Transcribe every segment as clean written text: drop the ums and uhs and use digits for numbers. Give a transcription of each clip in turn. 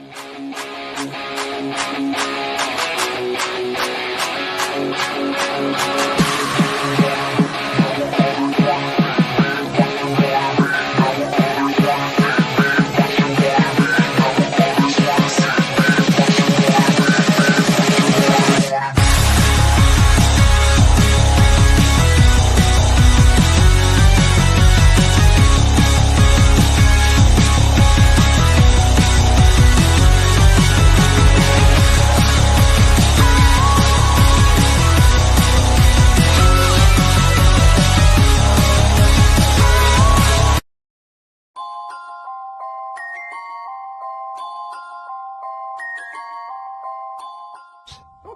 Don't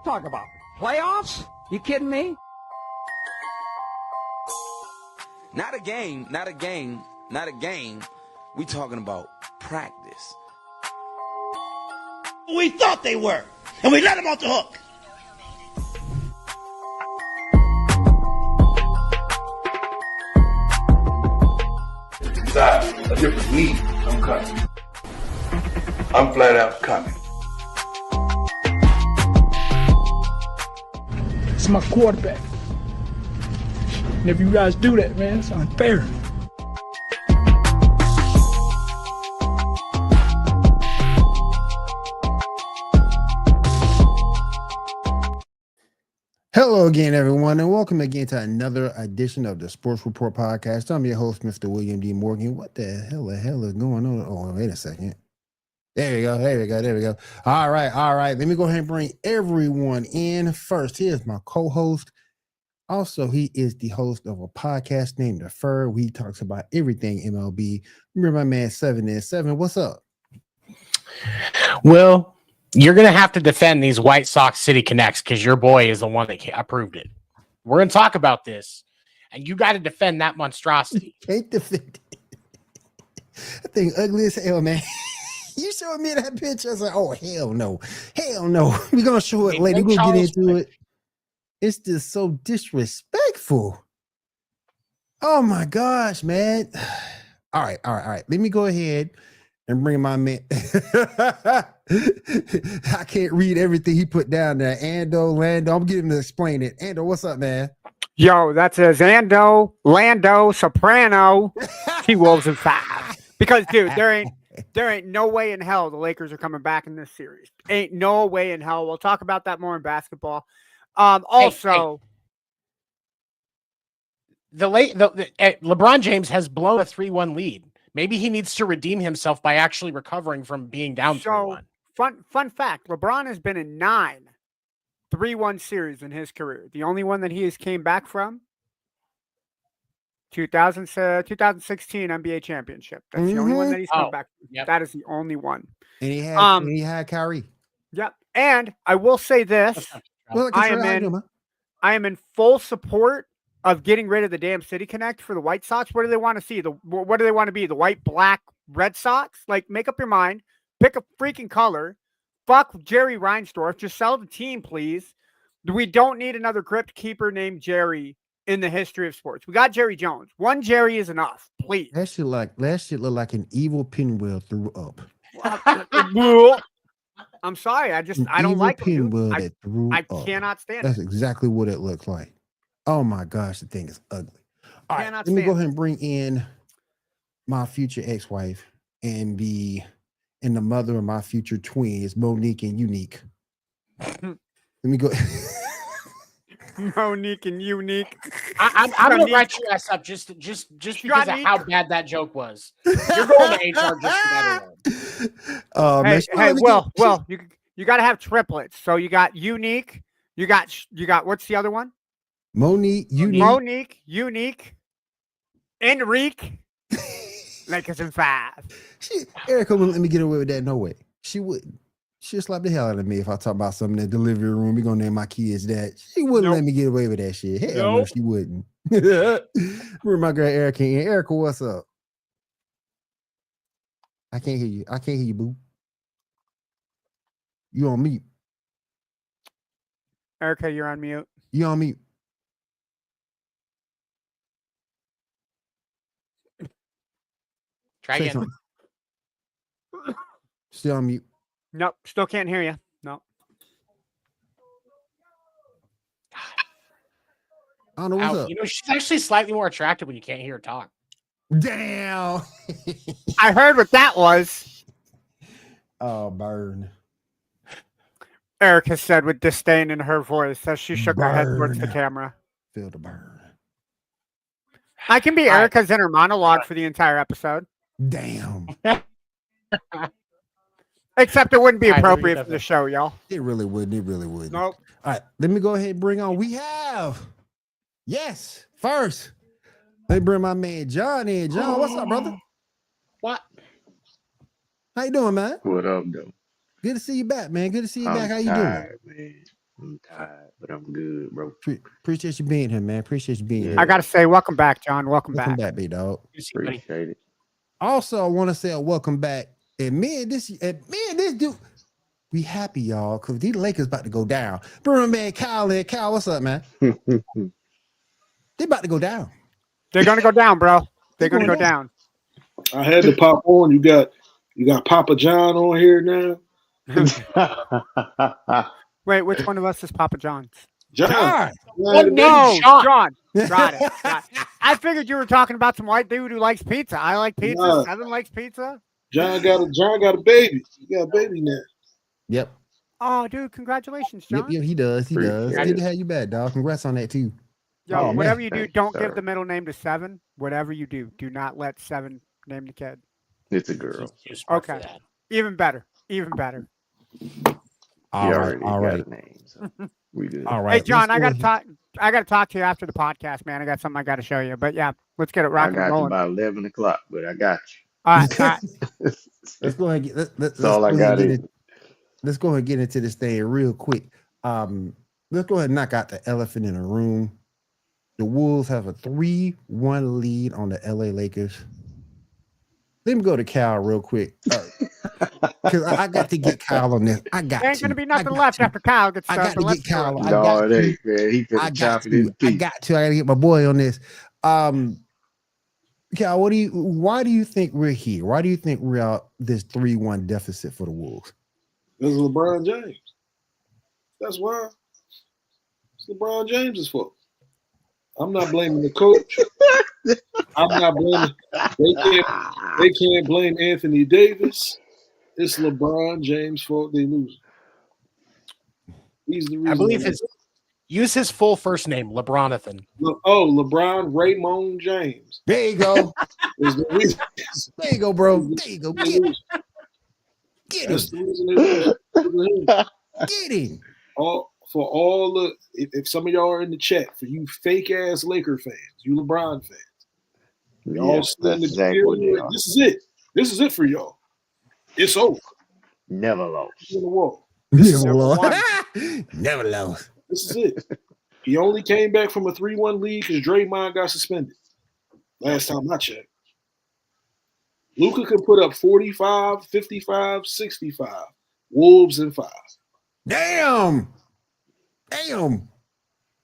talk about playoffs. You kidding me? Not a game, not a game, not a game. We talking about practice. We thought they were, and we let them off the hook. Decide a different league, I'm coming. I'm flat out coming. It's my quarterback. And if you guys do that, man, it's unfair. Hello again, everyone, and welcome again to another edition of the Sports Report Podcast. I'm your host, Mr. William D. Morgan. What the hell is going on? Oh, wait a second. There we go. All right. Let me go ahead and bring everyone in first. Here's my co-host. Also, he is the host of a podcast named The Fur. He talks about everything MLB. Remember my man 7 and 7. What's up? Well, you're going to have to defend these White Sox City Connects because your boy is the one that approved it. We're going to talk about this, and you got to defend that monstrosity. Can't defend it. That thing ugly as hell, man. You showed me that picture. I was like, oh, hell no. We're going to show it later. We're going to get into it. It's just so disrespectful. Oh, my gosh, man. All right. Let me go ahead and bring my man. I can't read everything he put down there. Lando. I'm getting him to explain it. Ando, what's up, man? Yo, that's a Zando, Lando, Soprano, T-Wolves in 5. Because, dude, there ain't no way in hell the Lakers are coming back in this series. Ain't no way in hell. We'll talk about that more in basketball. LeBron James has blown a 3-1 lead. Maybe he needs to redeem himself by actually recovering from being down 3-1. Fun fact, LeBron has been in 9 3-1 series in his career. The only one that he has came back from, 2016 NBA championship. That's the only one that he's come back from. Yep. That is the only one. And he had Kyrie. Yep. And I will say this. I am in full support of getting rid of the damn City Connect for the White Sox. What do they want to see? What do they want to be? The white, black, Red Sox? Like, make up your mind. Pick a freaking color. Fuck Jerry Reinsdorf. Just sell the team, please. We don't need another crypt keeper named Jerry in the history of sports. We got Jerry Jones. One Jerry is enough, please. That shit look like an evil pinwheel threw up. I'm sorry. I don't like pinwheel that threw I up. cannot stand That's it. exactly what it looks like. Oh my gosh, the thing is ugly. All right, let me go ahead and bring in my future ex-wife and the mother of my future twins, Monique and Unique. Let me go. Monique and Unique. I'm going to write your ass up just because of how bad that joke was. You're going to HR just for that alone. You got to have triplets. So you got Unique. You got what's the other one? Monique, Unique, Enrique. Like it's in 5. Erica wouldn't let me get away with that. No way. She wouldn't. She'll slap the hell out of me if I talk about something in the delivery room. We're gonna name my kids that. She wouldn't let me get away with that shit. Hell no, she wouldn't. Remember my girl Erica. Erica, what's up? I can't hear you, boo. You on mute. Erica, you're on mute. You on mute. Try again. Still on mute. Nope, still can't hear you. No. I don't know what's up. You know, she's actually slightly more attractive when you can't hear her talk. Damn. I heard what that was. Oh, burn. Erica said with disdain in her voice as she shook her head towards the camera. Feel the burn. I can be Erica's inner monologue for the entire episode. Damn. Except it wouldn't be appropriate for the show, y'all. It really wouldn't. It really wouldn't. Nope. All right, let me go ahead and bring on. We have, yes, first, let me bring my man John in. John, what's up, brother? What? How you doing, man? What up, though? Good to see you back, man. Good to see you back. How you tired, doing? Man. I'm tired, but I'm good, bro. Appreciate you being here, man. Appreciate you being here. I got to say, welcome back, John. Welcome back. Welcome back, big dog. Appreciate it. Also, I want to say a welcome back. And me and this dude, we happy, y'all, because these Lakers about to go down. Bro, man, Kyle, what's up, man? They about to go down. They're going to go down, bro. They're going to go down. I had to pop on. You got Papa John on here now. Wait, which one of us is Papa John's? John. What name? John. Got it. I figured you were talking about some white dude who likes pizza. I like pizza. Nah. Seven likes pizza. John got a baby. He got a baby now. Yep. Oh, dude, congratulations, John. Yep, he does. He does. Good to have you back, dog. Congrats on that too. Yo, whatever you do, don't give the middle name to Seven. Whatever you do not let 7 name the kid. It's a girl. Okay. Even better. Even better. All right. Name, so we good. All right. Hey, John, I got to talk to you after the podcast, man. I got something I got to show you. But yeah, let's get it rocking. I got rolling. you by 11 o'clock, but I got you. All right. Let's go ahead and That's all I got. Let's go ahead and get into this thing real quick. Let's go ahead and knock out the elephant in the room. The Wolves have a 3-1 lead on the LA Lakers. Let me go to Cal real quick. Because I got to get Kyle on this. I got There ain't going to be nothing left after Kyle gets started. I got to get Kyle. No, it ain't, man. He finna chop it in the I got to get my boy on this. Cal, why do you think we're here? Why do you think we're out this 3-1 deficit for the Wolves? This is LeBron James. That's why. It's LeBron James's fault. I'm not blaming the coach. I'm not blaming. They can't blame Anthony Davis. It's LeBron James' fault they lose. He's the reason. I believe use his full first name, LeBronathan. LeBron Raymond James. There you go. The there you go, bro. There you go. Get him. Get him. For all the, if some of y'all are in the chat, for you fake ass Laker fans, you LeBron fans, y'all this is it. This is it for y'all. It's over. Never lost. In the wall. Never lost. This is it. He only came back from a 3-1 lead because Draymond got suspended. Last time I checked. Luka can put up 45, 55, 65. Wolves in 5. Damn.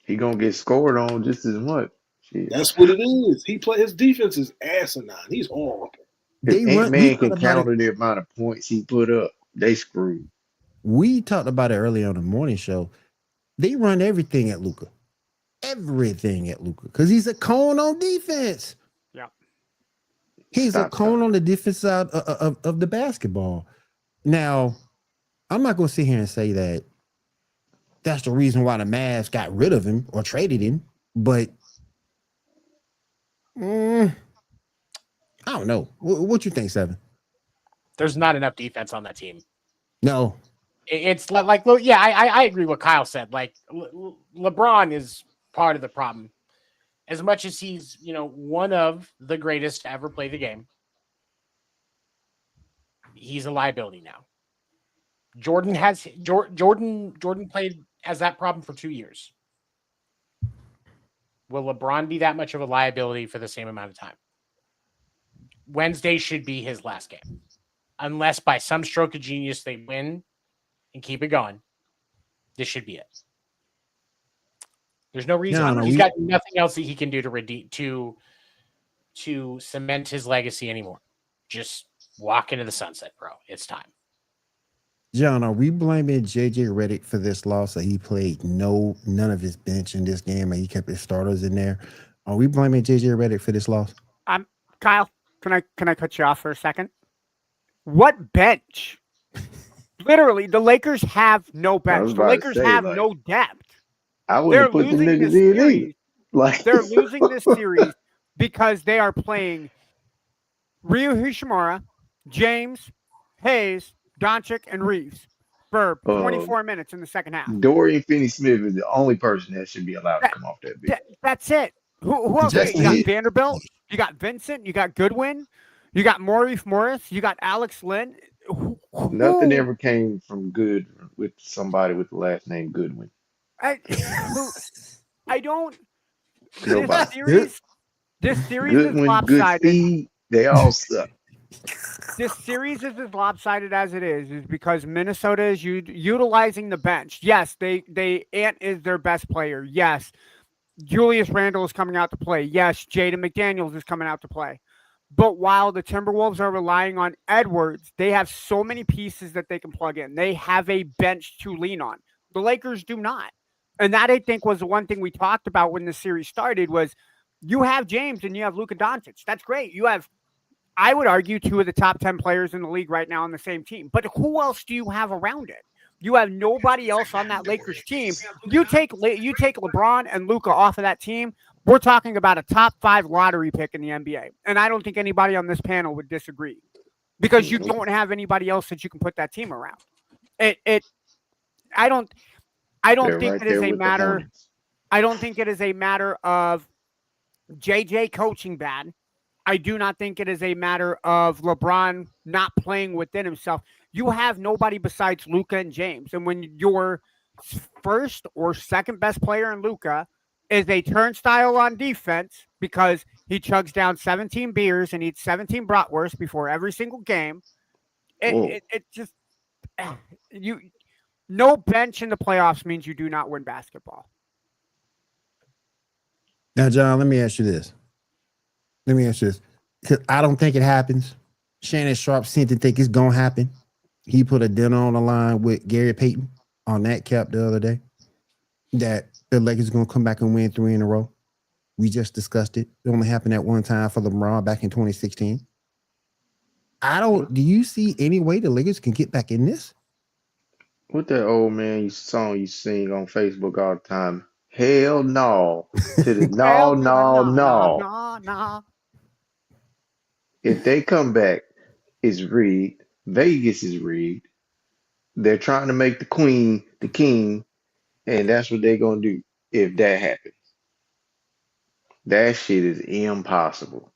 He gonna get scored on just as much. Jeez. That's what it is. His defense is asinine. He's horrible. If Ant-Man can counter the amount of points he put up, they screwed. We talked about it earlier on the morning show. They run everything at Luka. Everything at Luka. Because he's a cone on defense. Yeah. He's a cone on the defense side of the basketball. Now, I'm not going to sit here and say that that's the reason why the Mavs got rid of him or traded him, but I don't know. What you think, Seven? There's not enough defense on that team. No. It's like yeah, I agree with Kyle said. Like LeBron is part of the problem. As much as he's, one of the greatest to ever play the game, he's a liability now. Jordan played as that problem for 2 years. Will LeBron be that much of a liability for the same amount of time? Wednesday should be his last game. Unless by some stroke of genius they win and keep it going. This should be it. There's no reason. He's got nothing else that he can do to cement his legacy anymore. Just walk into the sunset, bro. It's time. John, are we blaming JJ Redick for this loss that he played none of his bench in this game and he kept his starters in there? Are we blaming JJ Redick for this loss? Kyle, can I cut you off for a second? What bench? Literally, the Lakers have no bench. The Lakers have no depth. I wouldn't put the niggas in either. Like they're losing this series because they are playing Ryu Hachimura, James, Hayes, Doncic, and Reeves for 24 minutes in the second half. Dorian Finney-Smith is the only person that should be allowed to come off that bench. That's it. Who else? You got Vanderbilt, you got Vincent, you got Goodwin, you got Maurice Morris, you got Alex Lynn. Nothing ever came from good with somebody with the last name Goodwin. I don't. Nobody. This series Goodwin, is lopsided. Good feed, they all suck. This series is as lopsided as it is because Minnesota is utilizing the bench. Yes, Ant is their best player. Yes, Julius Randle is coming out to play. Yes, Jaden McDaniels is coming out to play. But while the Timberwolves are relying on Edwards, they have so many pieces that they can plug in. They have a bench to lean on. The Lakers do not. And that, I think, was the one thing we talked about when the series started was you have James and you have Luka Doncic. That's great. You have, I would argue, 2 of the top 10 players in the league right now on the same team. But who else do you have around it? You have nobody else on that Lakers team. You take LeBron and Luka off of that team, we're talking about a top 5 lottery pick in the NBA. And I don't think anybody on this panel would disagree because you don't have anybody else that you can put that team around. I don't think it is a matter. I don't think it is a matter of JJ coaching bad. I do not think it is a matter of LeBron not playing within himself. You have nobody besides Luka and James. And when your first or second best player in Luka is a turnstile on defense because he chugs down 17 beers and eats 17 bratwursts before every single game, it just no bench in the playoffs means you do not win basketball. Now, John, let me ask you this. Because I don't think it happens. Shannon Sharp seemed to think it's going to happen. He put a dinner on the line with Gary Payton on that cap the other day that the Lakers are going to come back and win 3 in a row. We just discussed it. It only happened at one time for LeBron back in 2016. Do you see any way the Lakers can get back in this? What that old man song you sing on Facebook all the time? Hell no. To the no. If they come back, it's rigged. Vegas is rigged. They're trying to make the queen the king, and that's what they're going to do if that happens. That shit is impossible.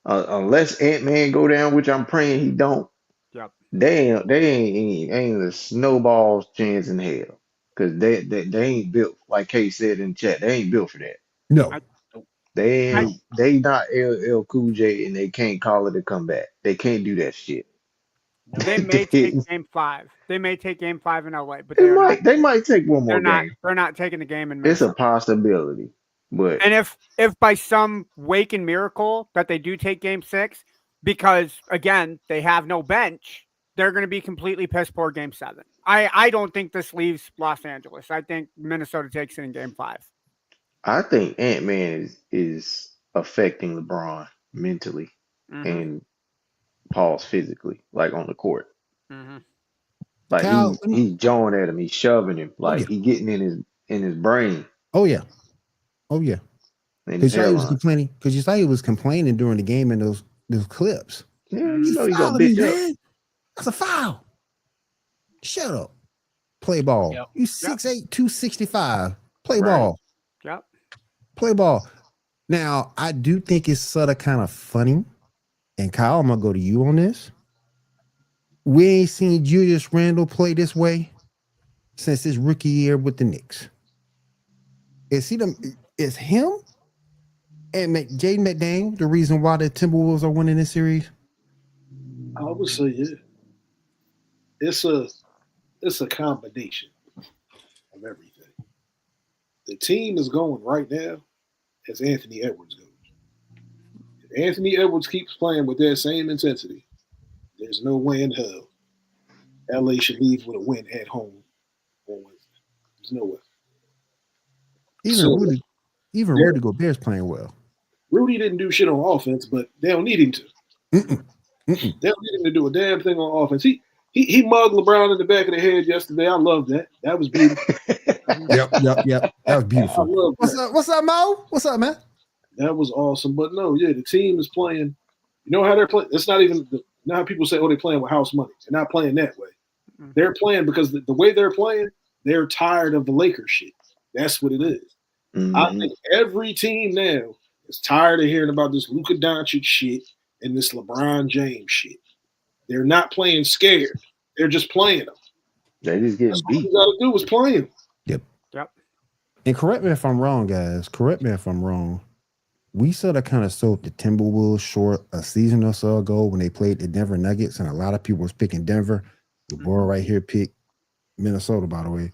Unless Ant-Man go down, which I'm praying he don't. Yep. They ain't a snowball's chance in hell. Because they ain't built, like Kay said in chat, they ain't built for that. No. They not LL Cool J, and they can't call it a comeback. They can't do that shit. They may take game 5. They may take game 5 in LA, but they might take one more game. They're not taking the game in Minnesota. It's a possibility. But if by some waking miracle that they do take game 6, because again, they have no bench, they're going to be completely piss poor game 7. I don't think this leaves Los Angeles. I think Minnesota takes it in game 5. I think Ant-Man is affecting LeBron mentally and Paul's physically, like on the court. Like Kyle, he's jawing at him, he's shoving him, like he's getting in his brain. Oh yeah. Because you saw he was complaining during the game in those clips. Yeah, you know he's gonna bitch up. That's a foul. Shut up. Play ball. Yep. You 6'8", 265. Play ball. Yep. Play ball. Now, I do think it's sort of kind of funny. And Kyle, I'm going to go to you on this. We ain't seen Julius Randle play this way since his rookie year with the Knicks. Is him and Jaden McDaniels the reason why the Timberwolves are winning this series? I would say, yeah. It's a combination of everything. The team is going right now as Anthony Edwards goes. If Anthony Edwards keeps playing with that same intensity, there's no way in hell LA should leave with a win at home on Wednesday. There's no way. Even Rudy Gobert's playing well. Rudy didn't do shit on offense, but they don't need him to. They don't need him to do a damn thing on offense. He mugged LeBron in the back of the head yesterday. I love that. That was beautiful. Yep. That was beautiful. What's up, Mo? What's up, man? That was awesome. But no, yeah, the team is playing. You know how they're playing? It's not even now how people say, oh, they're playing with house money. They're not playing that way. They're playing because the way they're playing, they're tired of the Lakers shit. That's what it is. I think every team now is tired of hearing about this Luka Doncic shit and this LeBron James shit. They're not playing scared. They're just playing them. They just get beat. All you got to do is play them. Yep. And correct me if I'm wrong, guys. Correct me if I'm wrong. We sort of kind of sold the Timberwolves short a season or so ago when they played the Denver Nuggets, and a lot of people was picking Denver. The boy right here picked Minnesota, by the way.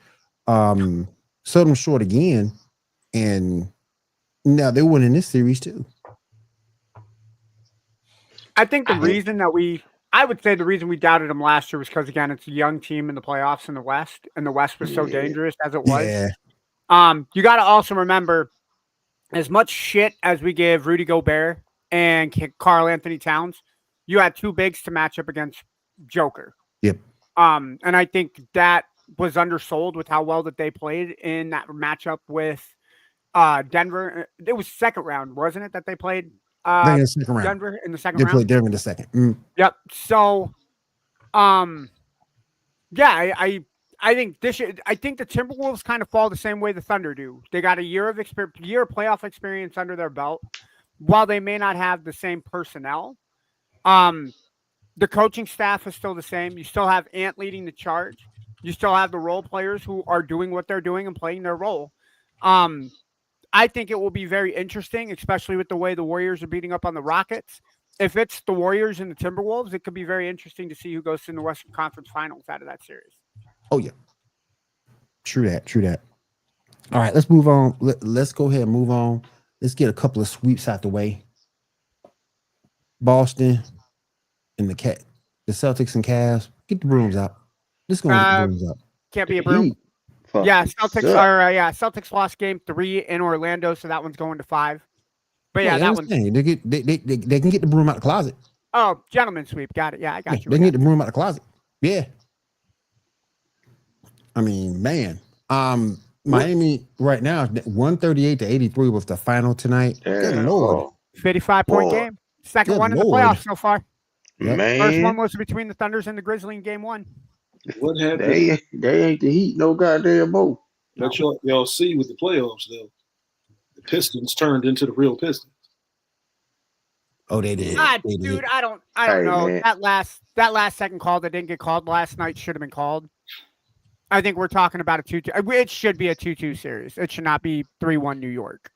Sold them short again, and now they're winning this series too. I think the reason that I would say the reason we doubted them last year was because, again, it's a young team in the playoffs in the West, and the West was so dangerous as it was. Yeah. You got to also remember, as much shit as we give Rudy Gobert and Karl Anthony Towns, you had two bigs to match up against Joker. Yep. And I think that was undersold with how well that they played in that matchup with Denver. It was second round, wasn't it, that they played? In the second round. Denver in the second They round. played Denver in the second. Yep. So, yeah, I think I think the Timberwolves kind of fall the same way the Thunder do. They got a year of playoff experience under their belt. While they may not have the same personnel, the coaching staff is still the same. You still have Ant leading the charge. You still have the role players who are doing what they're doing and playing their role. I think it will be very interesting, especially with the way the Warriors are beating up on the Rockets. If it's the Warriors and the Timberwolves, it could be very interesting to see who goes in the Western Conference Finals out of that series. Oh, yeah. True that. All right, let's move on. Let's go ahead and move on. Let's get a couple of sweeps out the way. Boston and the Celtics and Cavs. Get the brooms out. Let's go get the brooms out. Can't be a broom. Yeah, Celtics lost game 3 in Orlando, so that one's going to 5. But yeah, that one's they can get the broom out the closet. Oh, gentleman sweep. Got it. Yeah, I got you. They can get the broom out the closet. Yeah. I mean, man. Miami right now, 138-83 was the final tonight. Good Lord. 55-point game. Second one in the playoffs so far. Man. First one was between the Thunders and the Grizzlies in game 1. What happened? They ain't the Heat no goddamn boat. But y'all see with the playoffs, though, the Pistons turned into the real Pistons. Oh, they did. Dude, I don't know. Man. That last second call that didn't get called last night should have been called. I think we're talking about a 2-2. It should be a 2-2 series. It should not be 3-1 New York.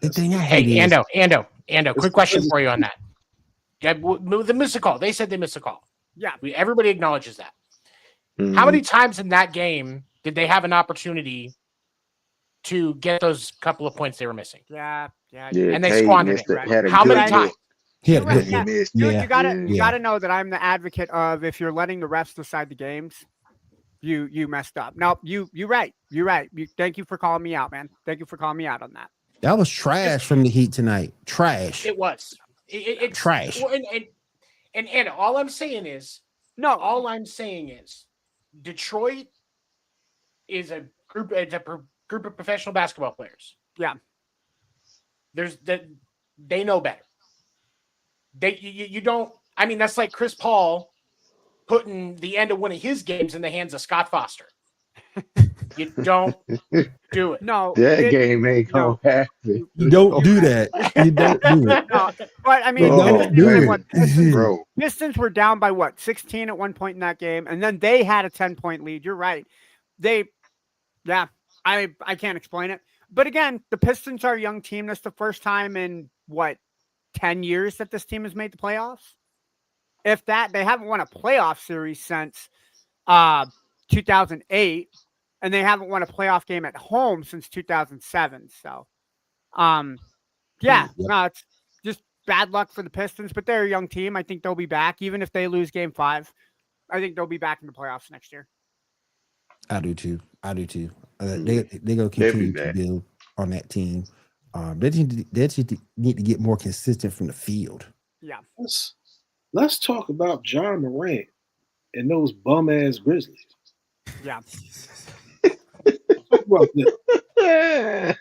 Hey, Ando, quick question for you on that. Yeah, they missed a call. They said they missed a call. Yeah. Everybody acknowledges that. Mm-hmm. How many times in that game did they have an opportunity to get those couple of points they were missing? Yeah. And they squandered it. Right? How many times? You gotta know that I'm the advocate of if you're letting the refs decide the games, you messed up. No, you're right. You're right. Thank you for calling me out, man. Thank you for calling me out on that. That was trash from the Heat tonight. Trash. It was. It's trash. And all I'm saying is Detroit is a group of professional basketball players. Yeah. They know better. You don't. I mean, that's like Chris Paul putting the end of one of his games in the hands of Scott Foster. You don't do it. No, that game ain't gonna happen. You don't do that. You don't do it. No, but I mean, Pistons were down by 16 at one point in that game, and then they had a 10-point lead. You're right. I can't explain it. But again, the Pistons are a young team. That's the first time in 10 years that this team has made the playoffs. If that, they haven't won a playoff series since 2008, and they haven't won a playoff game at home since 2007. So, no, it's just bad luck for the Pistons, but they're a young team. I think they'll be back, even if they lose game 5. I think they'll be back in the playoffs next year. I do too. They gonna continue to build on that team. They just need to get more consistent from the field. Yeah. Let's talk about John Morant and those bum ass Grizzlies. Yeah. Let's talk about that.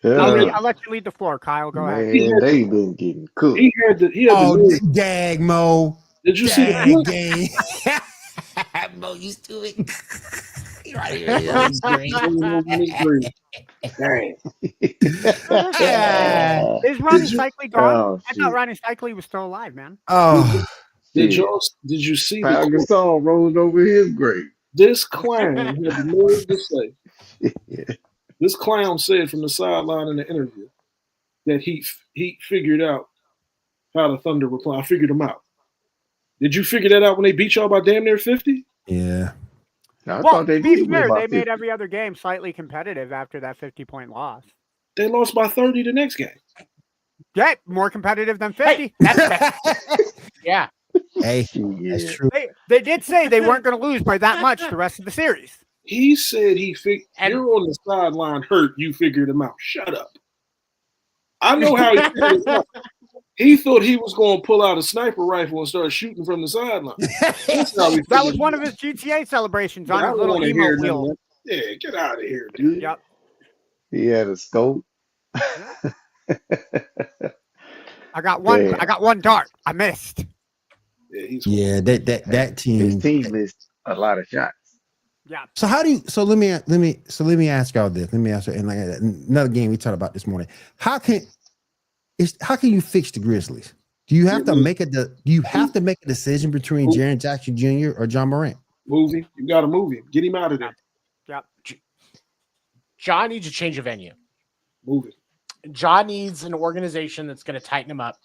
I'll let you lead the floor, Kyle. Go ahead. They been getting cooked. He had the dag Mo. Did you see the game? Mo used to it. Dang. Is Ronnie Cycli gone? Oh, I thought Ronnie Cycli was still alive, man. Oh, Did you see Pau Gasol rolled over his grave? This clown had the nerve to say. This clown said from the sideline in the interview that he figured out how the Thunder were playing. I figured them out. Did you figure that out when they beat y'all by damn near 50? yeah. I Well, thought they to be did fair, win by they 50. made every other game slightly competitive after that 50-point loss. They lost by 30 the next game. Yeah, more competitive than 50. Hey, that's yeah. Hey, Yeah. that's true. They did say they weren't going to lose by that much the rest of the series. He said And- you're on the sideline hurt. You figured him out. Shut up. I know how he figured it out. He thought he was going to pull out a sniper rifle and start shooting from the sideline. That's how he That figured was it one out. of his GTA celebrations I on his don't little wanna emo hear wheel. nothing. Yeah, get out of here, dude. Yep. He had a scope. I got one. Damn. I got one dart. I missed. Yeah, he's Yeah, that team. His team missed a lot of shots. Yeah. So how do you? So let me ask y'all this. Let me ask you. And like another game we talked about this morning. How can you fix the Grizzlies? Do you have to make a decision between Jaren Jackson Jr. or John Morant? move him. You got to move him. Get him out of there. Yep. John needs a change of venue. Move it. John needs an organization that's going to tighten him up,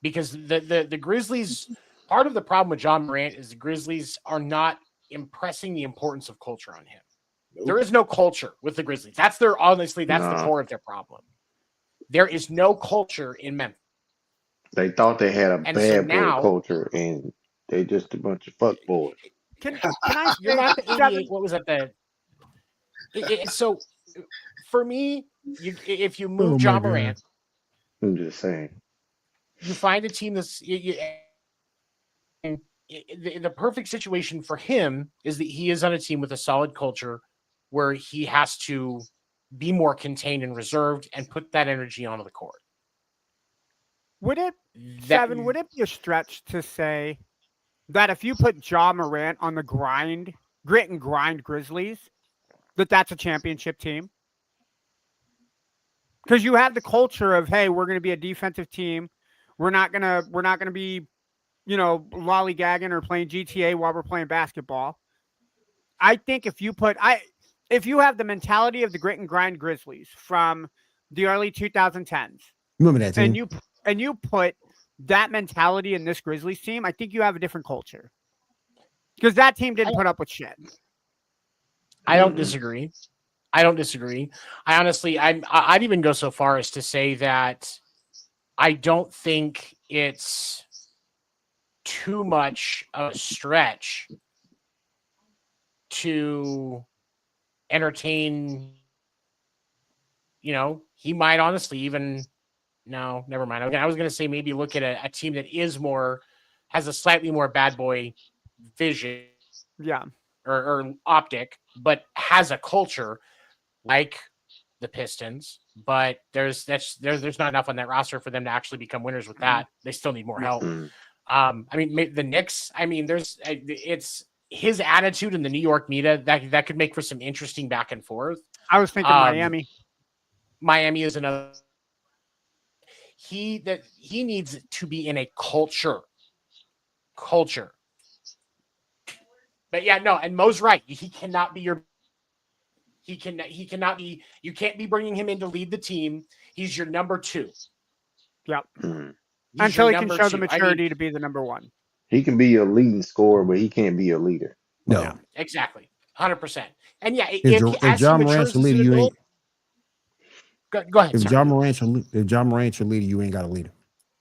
because the Grizzlies, part of the problem with John Morant is the Grizzlies are not impressing the importance of culture on him. Nope. There is no culture with the Grizzlies. That's the core of their problem. There is no culture in Memphis. They thought they had a And so bad now- boy culture, and they just a bunch of fuck boys. Can I You're say not the 88. Devin, What was that? So for me, if you move Oh my John God. Morant, I'm just saying. you find a team that's the perfect situation for him is that he is on a team with a solid culture where he has to be more contained and reserved and put that energy onto the court. would it be a stretch to say that if you put Ja Morant on the grit and grind Grizzlies, that's a championship team? Because you have the culture of, hey, we're going to be a defensive team. We're not gonna be, lollygagging or playing GTA while we're playing basketball. I think if you have the mentality of the grit and grind Grizzlies from the early 2010s, Remember that team? and you put that mentality in this Grizzlies team, I think you have a different culture. Because that team didn't put up with shit. I don't disagree. I honestly, I'd even go so far as to say that I don't think it's too much of a stretch to entertain. He might honestly even. No, never mind. I was going to say maybe look at a team that has a slightly more bad boy vision. Yeah. Or optic, but has a culture like the Pistons. But there's not enough on that roster for them to actually become winners with that. They still need more help. The Knicks. It's his attitude in the New York media that could make for some interesting back and forth. I was thinking Miami. Miami is another. He needs to be in a culture. But yeah, no, and Mo's right. He cannot be he cannot be, you can't be bringing him in to lead the team. He's your number two. Yep. Mm. Until he can show the maturity to be the number one. He can be a leading scorer, but he can't be a leader. No. Yeah, exactly. 100%. And yeah, If John Morant's a leader, you ain't. Go ahead. If sorry. John Morant's your leader, you ain't got a leader.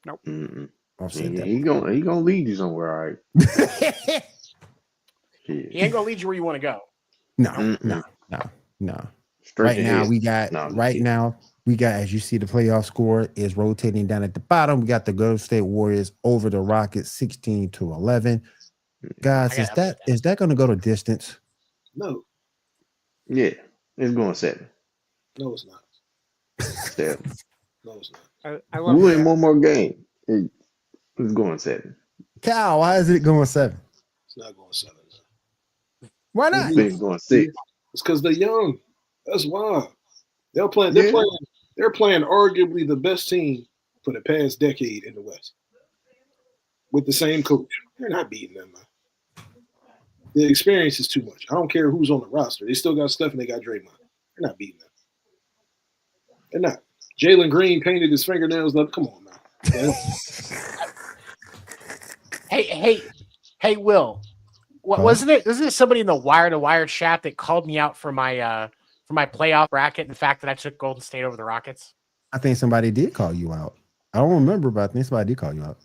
Nope. Mm-mm. Offset that. He gonna lead you somewhere, all right. He ain't gonna lead you where you want to go. No. Straight Right now, ahead. we got as you see, the playoff score is rotating down at the bottom. We got the Golden State Warriors over the Rockets, 16-11. Guys, is that going to go to distance? No. Yeah, it's going 7. No, it's not. 7. No, it's not. I We love win that. one more game. It's going 7. Cal, why is it going 7? It's not going 7. Why I not? think it's going 6. It's because they're young. That's why. They're playing arguably the best team for the past decade in the West. With the same coach. They're not beating them, man. The experience is too much. I don't care who's on the roster. They still got Steph and they got Draymond. They're not beating them. They're not. Jalen Green painted his fingernails up. Come on, man. Hey, Will. Wasn't it somebody in the Wire to Wire chat that called me out for my playoff bracket and the fact that I took Golden State over the Rockets? I think somebody did call you out. I don't remember, but I think somebody did call you out.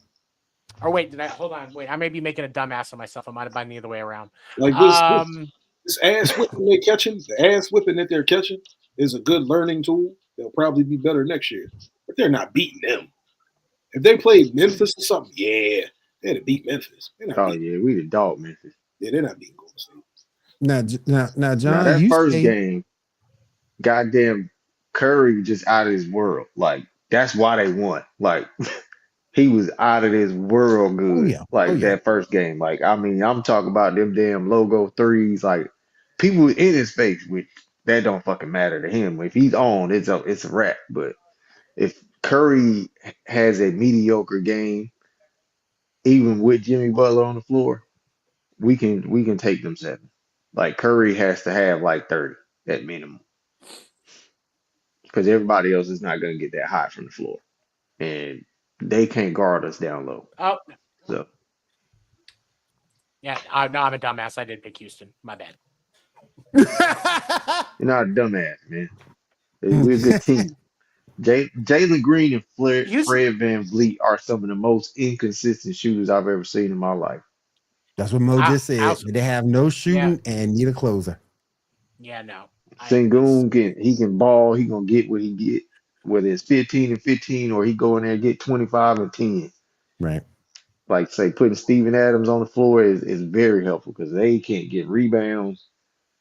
Or wait, hold on. Wait, I may be making a dumbass of myself. I might have been the other way around. Like this ass whipping they're catching, the ass whipping that they're catching is a good learning tool. They'll probably be better next year. But they're not beating them. If they played Memphis or something, yeah, they'd have beat Memphis. We the dog Memphis. Yeah, they're not beating Golden State. Now, John, that first game, goddamn Curry just out of his world. Like, that's why they won. Like, he was out of this world good. That first game. Like, I mean, I'm talking about them damn logo threes. Like, people in his face, which that don't fucking matter to him. If he's on, it's a wrap. But if Curry has a mediocre game, even with Jimmy Butler on the floor, we can take them 7. Like, Curry has to have like 30 at minimum. Because everybody else is not going to get that hot from the floor. And they can't guard us down low. Oh. So. Yeah, no, I'm a dumbass. I did pick Houston. My bad. You're not a dumbass, man. We're a good team. Jalen Green and Fred VanVleet are some of the most inconsistent shooters I've ever seen in my life. That's what Mo just said. They have no shooting and need a closer. Yeah, no. Sengun can ball. He gonna get what he get, whether it's 15 and 15 or he go in there and get 25 and 10. Right. Like say putting Steven Adams on the floor is very helpful because they can't get rebounds.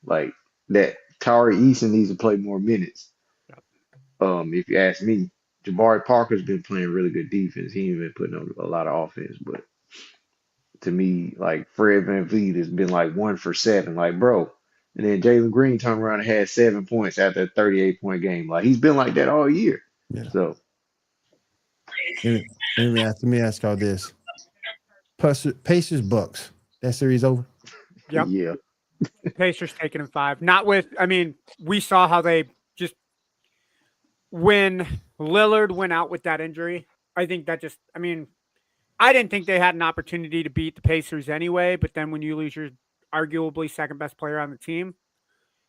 Like that, Tari Eason needs to play more minutes. If you ask me, Jabari Parker's been playing really good defense. He ain't been putting up a lot of offense, but to me, like Fred VanVleet has been like 1 for 7, like bro. And then Jalen Green turned around and had 7 points after a 38-point game. Like he's been like that all year. Yeah. So let me ask y'all this: Pacers Bucks. That series over? Yep. Yeah. Pacers taking in 5. Not with. I mean, we saw how they just when Lillard went out with that injury. I think that just. I mean, I didn't think they had an opportunity to beat the Pacers anyway. But then when you lose your arguably second best player on the team,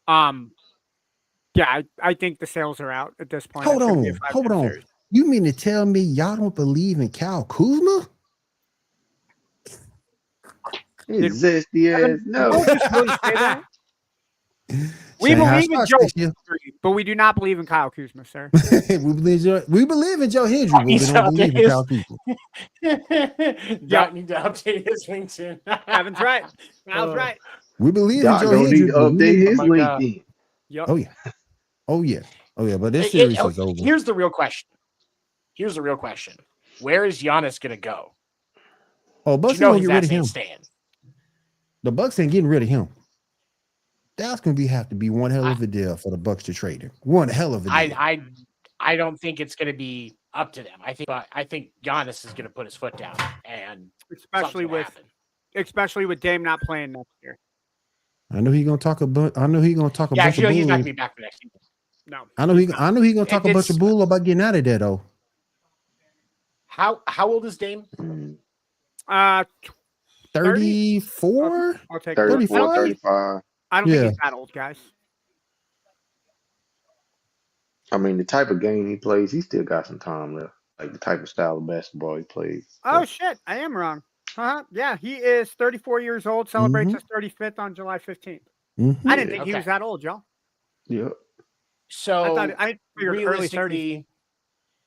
yeah, I think the sales are out at this point. Hold on. Series. You mean to tell me y'all don't believe in Kyle Kuzma? Zesty ass no. We believe in Joe Hendry, but we do not believe in Kyle Kuzma, sir. we believe in Joe Hendry, but we don't believe in Kyle Kuzma. Doc need to update his LinkedIn. Evan's right. Kyle's right. We believe Doc in Joe Hendry. Need to update his LinkedIn. Yep. Oh yeah. But this series is over. Here's the real question. Where is Giannis gonna go? Oh, Bucks ain't get rid of him. Stand. The Bucks ain't getting rid of him. That's gonna have to be one hell of a deal for the Bucks to trade him. One hell of a deal. I don't think it's gonna be up to them. I think Giannis is gonna put his foot down, and especially with Dame not playing next year. I know he's gonna talk about. Yeah, he's not gonna be back for next season. No, I know he's gonna talk a bunch of bull about getting out of there though. How old is Dame? 34. I'll take 34, 35. I don't think he's that old, guys. I mean, the type of game he plays, he still got some time left. like the type of style of basketball he plays. Oh shit, I am wrong. Yeah, he is 34 years old. Celebrates his 35th on July 15th. I didn't think he was that old, Joe. Yep. So I figured early 30s. realistically,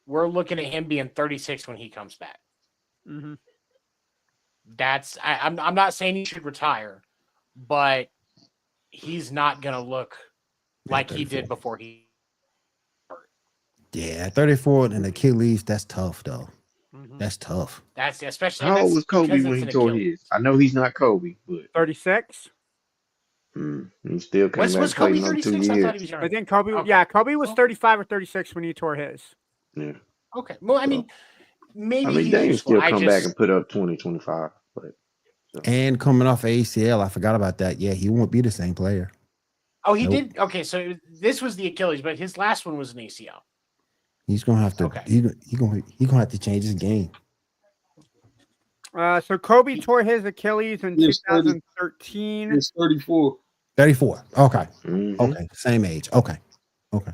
we're looking at him being 36 when he comes back. Mm-hmm. That's I'm not saying he should retire, but he's not gonna look like he did before he. Yeah, 34 and Achilles, that's tough though. Mm-hmm. That's tough. That's especially. How old was Kobe because when it's he an tore Achilles. his? I know he's not Kobe, but 36. he still came back Was and played Kobe another 2 36? I years. thought he was younger. I think Kobe. Okay. Yeah, Kobe was 35 or 36 when he tore his. Yeah. Okay. Well, I mean, maybe he's Dame useful. still I come just, back and put up 20, 25. But And coming off ACL, I forgot about that. Yeah, he won't be the same player. Oh, he Nope. did. Okay, so this was the Achilles, but his last one was an ACL. He's gonna have to. Okay. He gonna have to change his game. So Kobe tore his Achilles in He's 2013. He's 34. 34. Okay. mhm. Okay. Same age. Okay. Okay.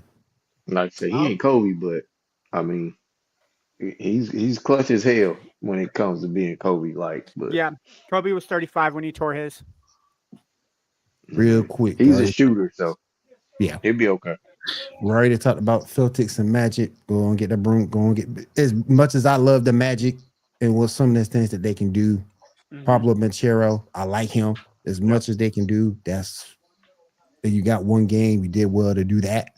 Like I say, he ain't Kobe, but I mean, he's clutch as hell when it comes to being Kobe. Like, but Yeah, Kobe was 35 when he tore his. Real quick. he's a right? shooter, so Yeah. he'll be okay. We already talked about Celtics and Magic. Go and get the broom. Go and get as much as I love the Magic and what some of the things that they can do. Pablo Banchero, I like him as much as they can do. That's you got one game. You did well to do that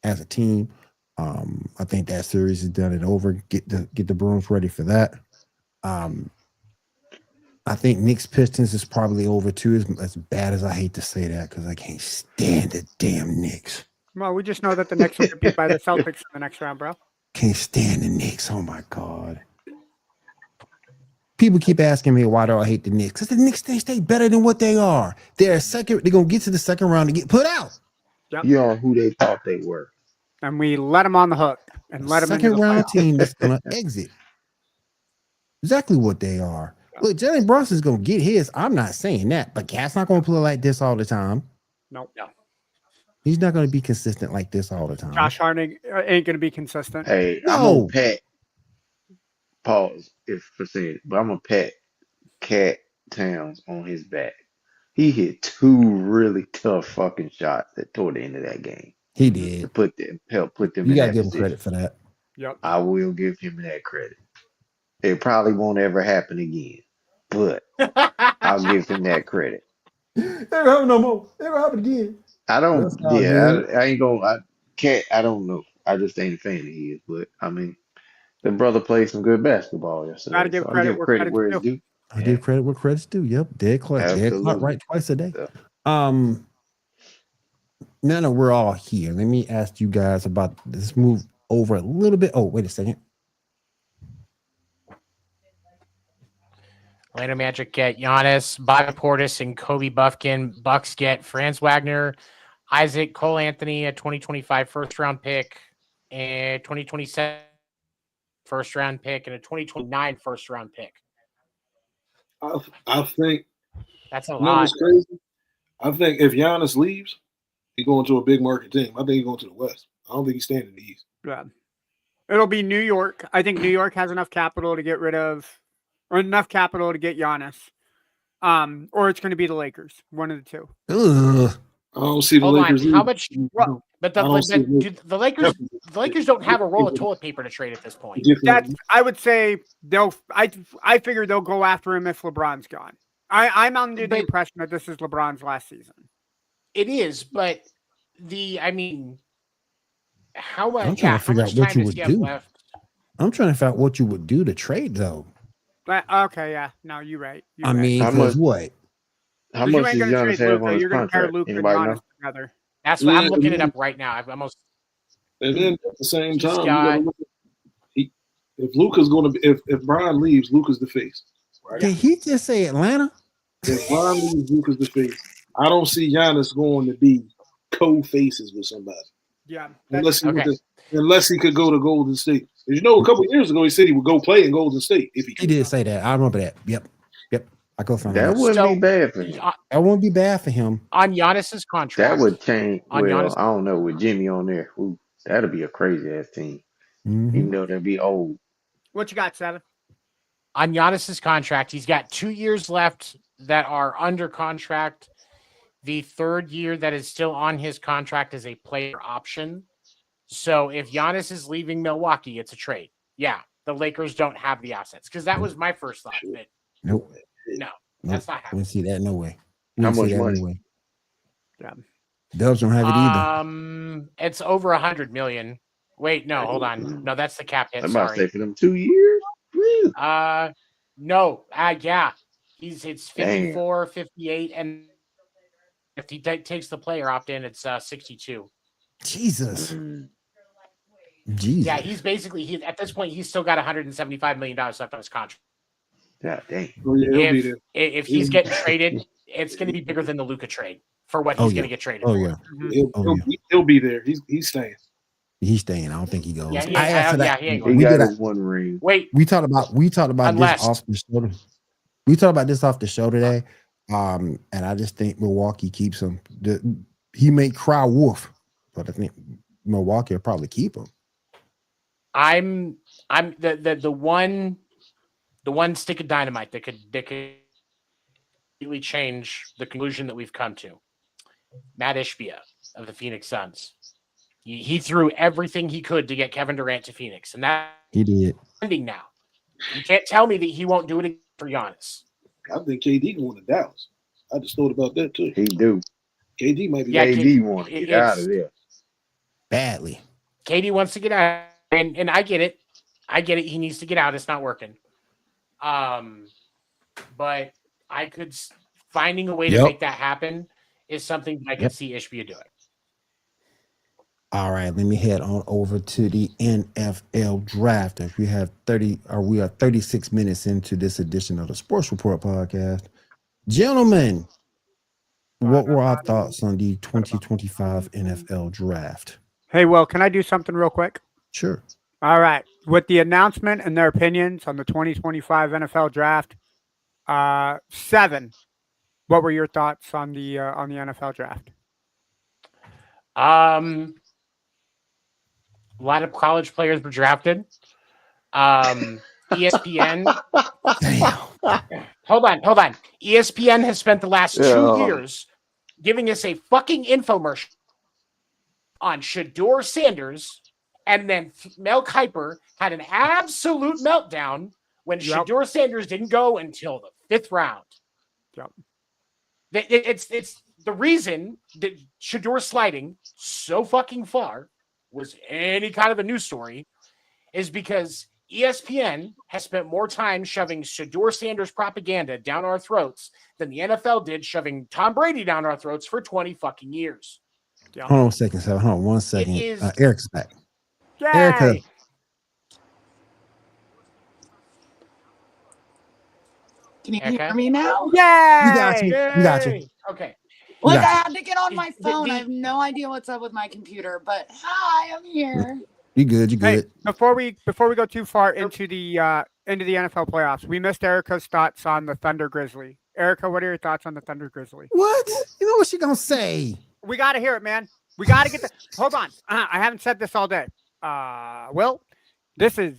as a team. I think that series is done and over. Get the brooms ready for that. I think Knicks Pistons is probably over too. As bad as I hate to say that because I can't stand the damn Knicks. Well, we just know that the Knicks will get beat by the Celtics in the next round, bro. Can't stand the Knicks. Oh my god. People keep asking me why do I hate the Knicks? Because the Knicks stay better than what they are. They're gonna get to the second round and get put out. You are who they thought they were. And we let them on the hook and let them into Second the round playoffs. team that's gonna exit. Exactly what they are. Look, Jalen Brunson's gonna get his. I'm not saying that, but Cat's not gonna play like this all the time. Nope. No. He's not gonna be consistent like this all the time. Josh Hart ain't going to be consistent. Hey, I'm No. gonna pat. Pause if for saying, but I'm gonna pat Cat Towns on his back. He hit 2 really tough fucking shots that toward the end of that game He to did. help put them You in gotta that give him position. credit for that. Yep. I will give him that credit. It probably won't ever happen again, but I'll give him that credit. Never happen no more. Never happen again. I don't. That's all Yeah, good. I ain't gonna. Cat. I don't know. I just ain't a fan of his. But I mean, the brother played some good basketball yesterday. Gotta give so I credit give where credit where credit's it's due. I give credit where credit's due. Yep, dead Clark Absolutely. right twice a day. Yeah. Now that we're all here, let me ask you guys about this. Move over a little bit. Oh, wait a second. Orlando Magic get Giannis, Bobby Portis, and Kobe Buffkin. Bucks get Franz Wagner, Isaac Cole Anthony, a 2025 first round pick, a 2027 first round pick, and a 2029 first round pick. I think That's a you know lot. what's crazy. I think if Giannis leaves, he's going to a big market team. I think he's going to the West. I don't think he's staying in the East. Yeah. It'll be New York. I think New York has enough capital to get rid of, or enough capital to get Giannis. Or it's going to be the Lakers. One of the two. Ugh. I don't see the Hold on. Lakers. How either. much? Well, But I don't see the Lakers don't have a roll of toilet paper to trade at this point. That's. I would say they'll. I figure they'll go after him if LeBron's gone. I'm under the But- impression that this is LeBron's last season. It is, but I mean, how much? I'm trying to figure out what time you does would he have do. left? I'm trying to figure out what you would do to trade, though. Okay, yeah. No, you're right. You're I right. mean, How because much- what? How 'Cause you much ain't does gonna Giannis trade have Luka, on his you're gonna pair contract? Luka and Anybody know? Giannis together. That's what I'm Yeah, looking it yeah. up right now. I've almost. And then at the same He's time, you got- gotta look at, if Luka's going to be, if Brian leaves, Luka's the face. Right? Did he just say Atlanta? If Brian leaves, Luka's the face. I don't see Giannis going to be co-faces with somebody Yeah. unless he, Okay. unless he could go to Golden State. 'Cause you know, a couple years ago, he said he would go play in Golden State if he He could. did say that. I remember that. Yep. I go find That that. wouldn't So- be bad for him. That wouldn't be bad for him. On Giannis's contract. That would change. On Well, Giannis- I don't know with Jimmy on there. Ooh, that'd be a crazy ass team. Even though they'll be old. What you got, Seven? On Giannis's contract, he's got 2 years left that are under contract. The third year that is still on his contract is a player option. So if Giannis is leaving Milwaukee, it's a trade. Yeah, the Lakers don't have the assets because that was my first thought. But Nope. no, that's not We happening. see that no way. How Wouldn't see much that no money? way. Yeah. Dubs don't have it either. It's over 100 million. Wait, no, hold on. No, that's the cap hit. I'm about to say Sorry. for them 2 years. Woo. No. Yeah. It's Damn. 54, 58, and if he takes the player opt in, it's 62. Jesus. Jesus. Yeah, he's basically at this point he's still got $175 million left on his contract. God dang. Oh, yeah, he'll be there. If he's getting traded, it's going to be bigger than the Luka trade for what he's going to get traded. Oh for. yeah. He'll be there. He's staying. He's staying. I don't think he goes. Yeah, I asked for that. he ain't He going. got his one ring. Wait, We talked about Unless- this off the show. We talked about this off the show today. And I just think Milwaukee keeps him. He may cry wolf, but I think Milwaukee will probably keep him. I'm the one stick of dynamite that could completely change the conclusion that we've come to. Matt Ishbia of the Phoenix Suns. He threw everything he could to get Kevin Durant to Phoenix, and that He did. ending now. You can't tell me that he won't do it again for Giannis. I think KD going to Dallas. I just thought about that too. He do. KD might be. Yeah, KD want to get out of there. Badly. KD wants to get out, and I get it. He needs to get out. It's not working. But I could finding a way to make that happen is something that I could see Ishbia doing. All right, let me head on over to the NFL draft. As we are 36 minutes into this edition of the Sports Report podcast. Gentlemen, what were our thoughts on the 2025 NFL draft? Hey, Will, can I do something real quick? Sure. All right. With the announcement and their opinions on the 2025 NFL draft, 7. What were your thoughts on the NFL draft? A lot of college players were drafted. ESPN. Hold on. ESPN has spent the last 2 years giving us a fucking infomercial on Shedeur Sanders, and then Mel Kiper had an absolute meltdown when Shedeur Sanders didn't go until the 5th round. Yep. It's the reason that Shedeur sliding so fucking far was any kind of a news story is because ESPN has spent more time shoving Shedeur Sanders propaganda down our throats than the NFL did shoving Tom Brady down our throats for 20 fucking years. Hold on a second, Hold on 1 second. Eric's back. Yay! Erica. Can you hear me now? Yay! We got you. Okay. Look, Yeah. I had to get on my phone. I have no idea what's up with my computer, but hi, I'm here. You good? You Hey, good? before we go too far into the NFL playoffs, we missed Erica's thoughts on the Thunder Grizzly. Erica, what are your thoughts on the Thunder Grizzly? What? You know what she gonna say? We got to hear it, man. We got to get the. Hold on. I haven't said this all day. Will, this is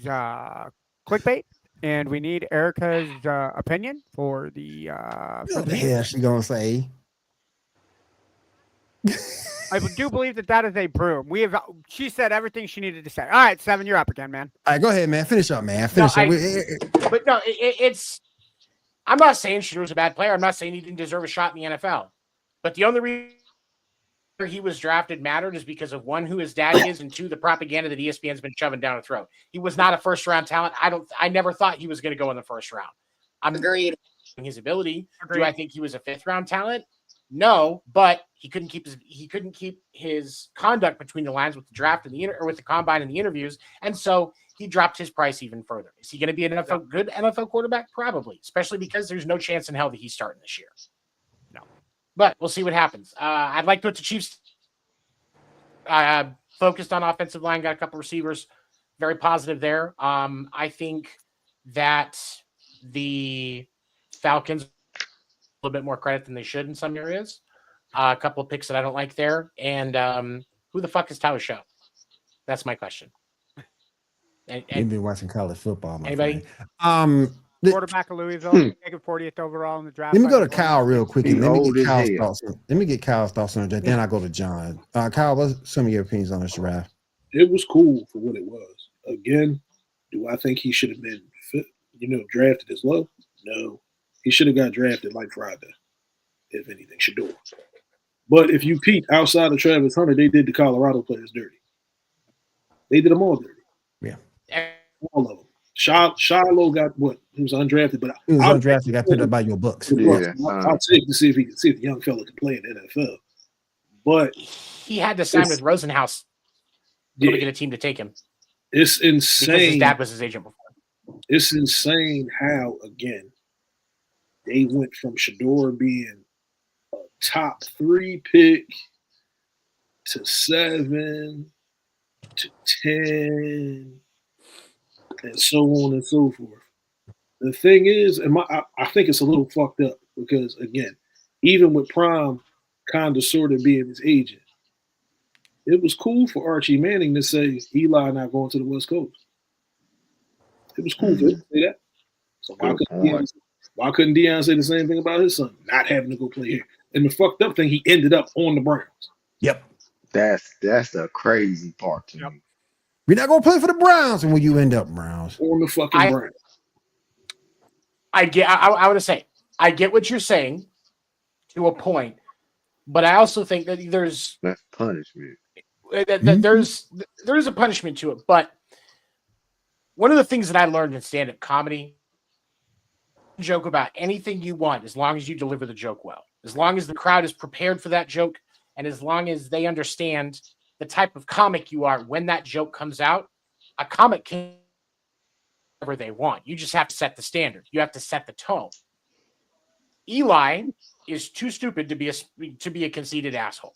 clickbait, and we need Erica's opinion for the. What the hell she gonna say? I do believe that is a broom. She said everything she needed to say. All right, 7, you're up again, man. All right, go ahead, man. Finish up, man. Finish up. But no, it's. I'm not saying Shedeur was a bad player. I'm not saying he didn't deserve a shot in the NFL. But the only reason he was drafted mattered is because of 1, who his dad is, and 2, the propaganda that ESPN's been shoving down his throat. He was not a first-round talent. I never thought he was going to go in the first round. I'm Agreed. His ability. Agreed. Do I think he was a 5th-round talent? No, but he couldn't keep his conduct between the lines with the draft and with the combine and the interviews, and so he dropped his price even further. Is he going to be an good NFL quarterback? Probably, especially because there's no chance in hell that he's starting this year. No, but we'll see what happens. I'd like to put the Chiefs focused on offensive line, got a couple receivers, very positive there. I think that the Falcons a little bit more credit than they should in some areas. A couple of picks that I don't like there. And who the fuck is Tyler Show? That's my question. You've been watching college football, my Anybody? friend. Quarterback of Louisville, taken 40th overall in the draft. Let me go to Kyle real quick, and let me old get as Kyle's hell. thoughts. Let me get Kyle's thoughts on that. Then I go to John. Kyle, what's some of your opinions on this draft? It was cool for what it was. Again, do I think he should have been, drafted as low? No. He should have got drafted like Friday, if anything, Shador. But if you peep outside of Travis Hunter, they did the Colorado players dirty. They did them all dirty. Yeah. All of them. Shiloh got what? He was undrafted, but He was undrafted, got picked up by your Bucks. Yeah, I'll take to see if the young fella can play in the NFL. But he had to sign with Rosenhaus to get a team to take him. It's insane. Because his dad was his agent before. It's insane how, again, they went from Shador being a top 3 pick to 7 to 10 and so on and so forth. The thing is, I think it's a little fucked up because, again, even with Prime kind of sort of being his agent, it was cool for Archie Manning to say Eli not going to the West Coast. It was cool for him to say that. So why couldn't Deion say the same thing about his son not having to go play here? And the fucked up thing, he ended up on the Browns. Yep. That's the crazy part to me. We're not gonna play for the Browns, and when you end up Browns on the fucking Browns. I would say I get what you're saying to a point, but I also think that that's punishment. There's a punishment to it. But one of the things that I learned in stand-up comedy, joke about anything you want as long as you deliver the joke well, as long as the crowd is prepared for that joke, and as long as they understand the type of comic you are when that joke comes out. A comic can whatever they want. You just have to set the standard. You have to set the tone. Eli is too stupid to be a conceited asshole.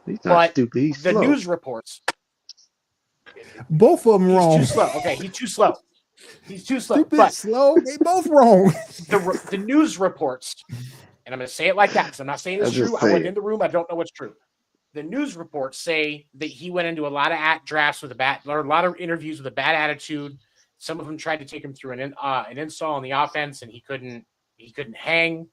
He's not stupid. He's the slow. News reports. Both of them wrong. He's too slow. Okay, he's too slow. He's too slow. Stupid, but slow. They both wrong. The news reports, and I'm going to say it like that because I'm not saying it's true. I wasn't in the room. I don't know what's true. The news reports say that he went into a lot of drafts with a lot of interviews with a bad attitude. Some of them tried to take him through an install on the offense, and he couldn't hang.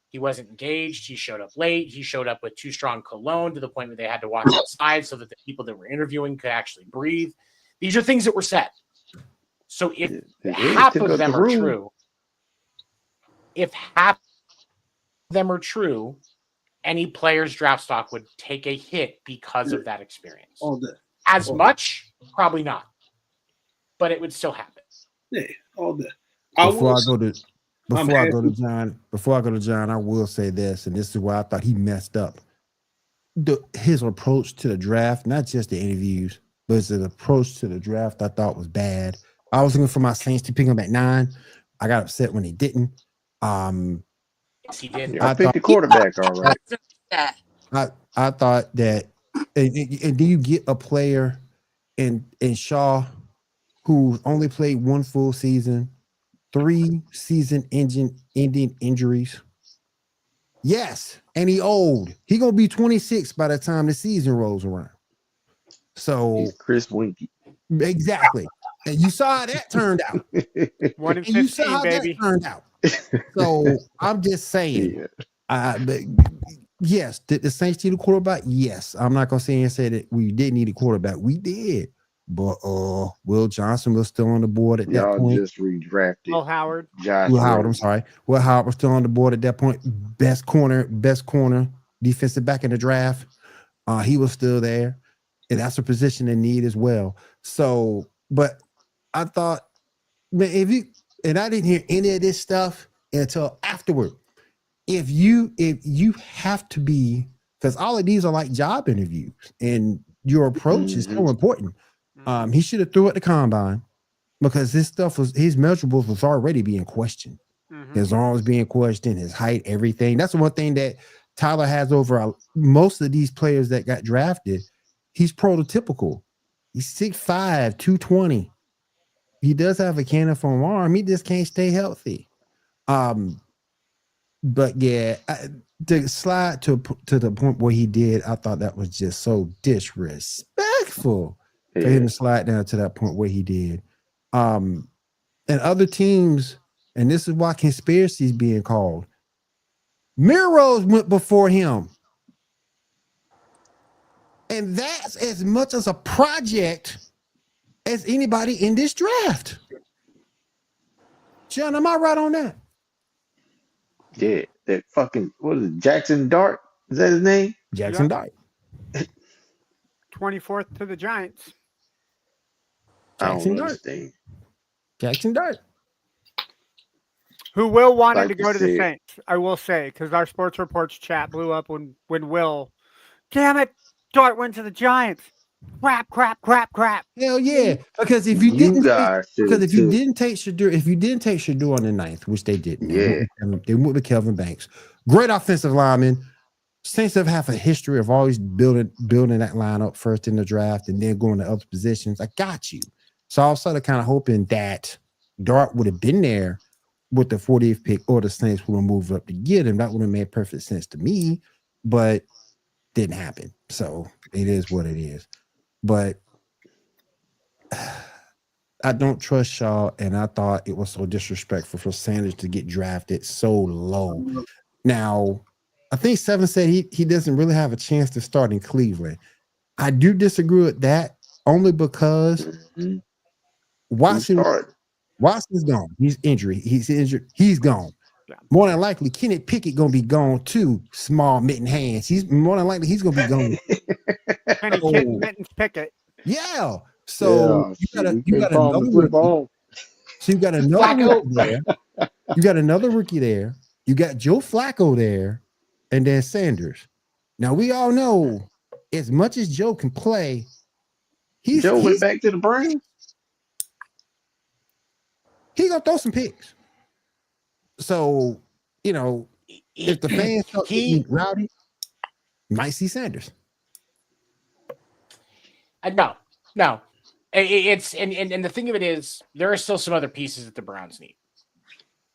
He wasn't engaged. He showed up late. He showed up with too strong cologne to the point where they had to walk outside so that the people that were interviewing could actually breathe. These are things that were said. So if half of them are true, any player's draft stock would take a hit because of that experience. All day. As much, probably not. But it would still happen. Yeah, all day. Before I go to John, I will say this, and this is why I thought he messed up. His approach to the draft, not just the interviews, but his approach to the draft, I thought was bad. I was looking for my Saints to pick him at 9. I got upset when he didn't. Yes, he did. I picked the quarterback all right. I thought that, and do you get a player in Shaw who only played 1 full season, 3 season-ending injuries? Yes, and he old. He gonna be 26 by the time the season rolls around. So he's Chris Winky. Exactly. And you saw how that turned out. 1 in 15, baby. That turned out. So I'm just saying, but yes, did the Saints need a quarterback? Yes. I'm not gonna say that we didn't need a quarterback. We did, but Will Johnson was still on the board at that point. Just redrafted. Will Howard. Will Howard. I'm sorry. Will Howard was still on the board at that point. Best corner, defensive back in the draft. He was still there, and that's a position in need as well. So, but I thought, man, and I didn't hear any of this stuff until afterward. If you have to be, because all of these are like job interviews, and your approach is so important. He should have threw at the combine because his measurables was already being questioned. His arms being questioned, his height, everything. That's the one thing that Tyler has over most of these players that got drafted. He's prototypical. He's 6'5", 220. He does have a cannon from arm. He just can't stay healthy. But yeah, to slide to the point where he did, I thought that was just so disrespectful for him to slide down to that point where he did. And other teams, and this is why conspiracy is being called. Mirrors went before him. And that's as much as a project as anybody in this draft. John, am I right on that? Yeah, that fucking, what is it, Jackson Dart? Is that his name? Jackson Dart. 24th to the Giants. Jackson Dart. Jackson Dart. Who Will wanted Like to you go to the said. Saints, I will say, because our Sports Reports chat blew up when Will, damn it, Dart went to the Giants. Crap. Hell yeah! Because if you You didn't, guys should because if you too. didn't take Shadur, on the 9th, which they didn't, Yeah. they went with Kelvin Banks. Great offensive lineman. Saints have a history of always building that lineup first in the draft and then going to other positions. I got you. So I was sort of kind of hoping that Dart would have been there with the 40th pick, or the Saints would have moved up to get him. That would have made perfect sense to me, but didn't happen. So it is what it is. But I don't trust Shaw, and I thought it was so disrespectful for Sanders to get drafted so low. Now, I think Seven said he doesn't really have a chance to start in Cleveland. I do disagree with that only because Watson's gone. He's injured. He's gone. Yeah. More than likely, Kenneth Pickett gonna be gone too. Small mitten hands. He's more than likely he's gonna be gone. Kenny Mittens Pickett. Yeah. So you got another football. So you got another rookie there. You got another rookie there. You got Joe Flacco there, and then Sanders. Now we all know as much as Joe can play, he's went back to the Browns. He gonna throw some picks. So if the fans start getting rowdy, might see Sanders. No. It's and the thing of it is, there are still some other pieces that the Browns need.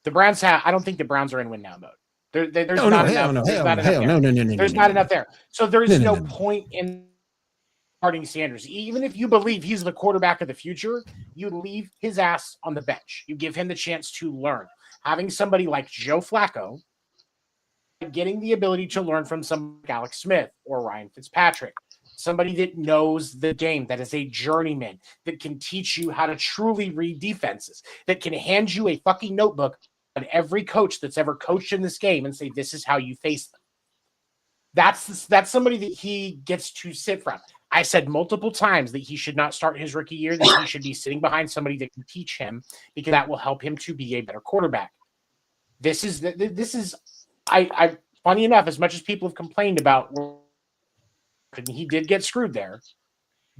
The Browns I don't think the Browns are in win now mode. There's not enough. There's not enough there. So there is no point in starting Sanders. Even if you believe he's the quarterback of the future, you leave his ass on the bench. You give him the chance to learn. Having somebody like Joe Flacco, getting the ability to learn from some like Alex Smith or Ryan Fitzpatrick, somebody that knows the game, that is a journeyman, that can teach you how to truly read defenses, that can hand you a fucking notebook on every coach that's ever coached in this game and say, this is how you face them. That's somebody that he gets to sit from. I said multiple times that he should not start his rookie year, that he should be sitting behind somebody that can teach him, because that will help him to be a better quarterback. This is funny enough, as much as people have complained about, and he did get screwed there,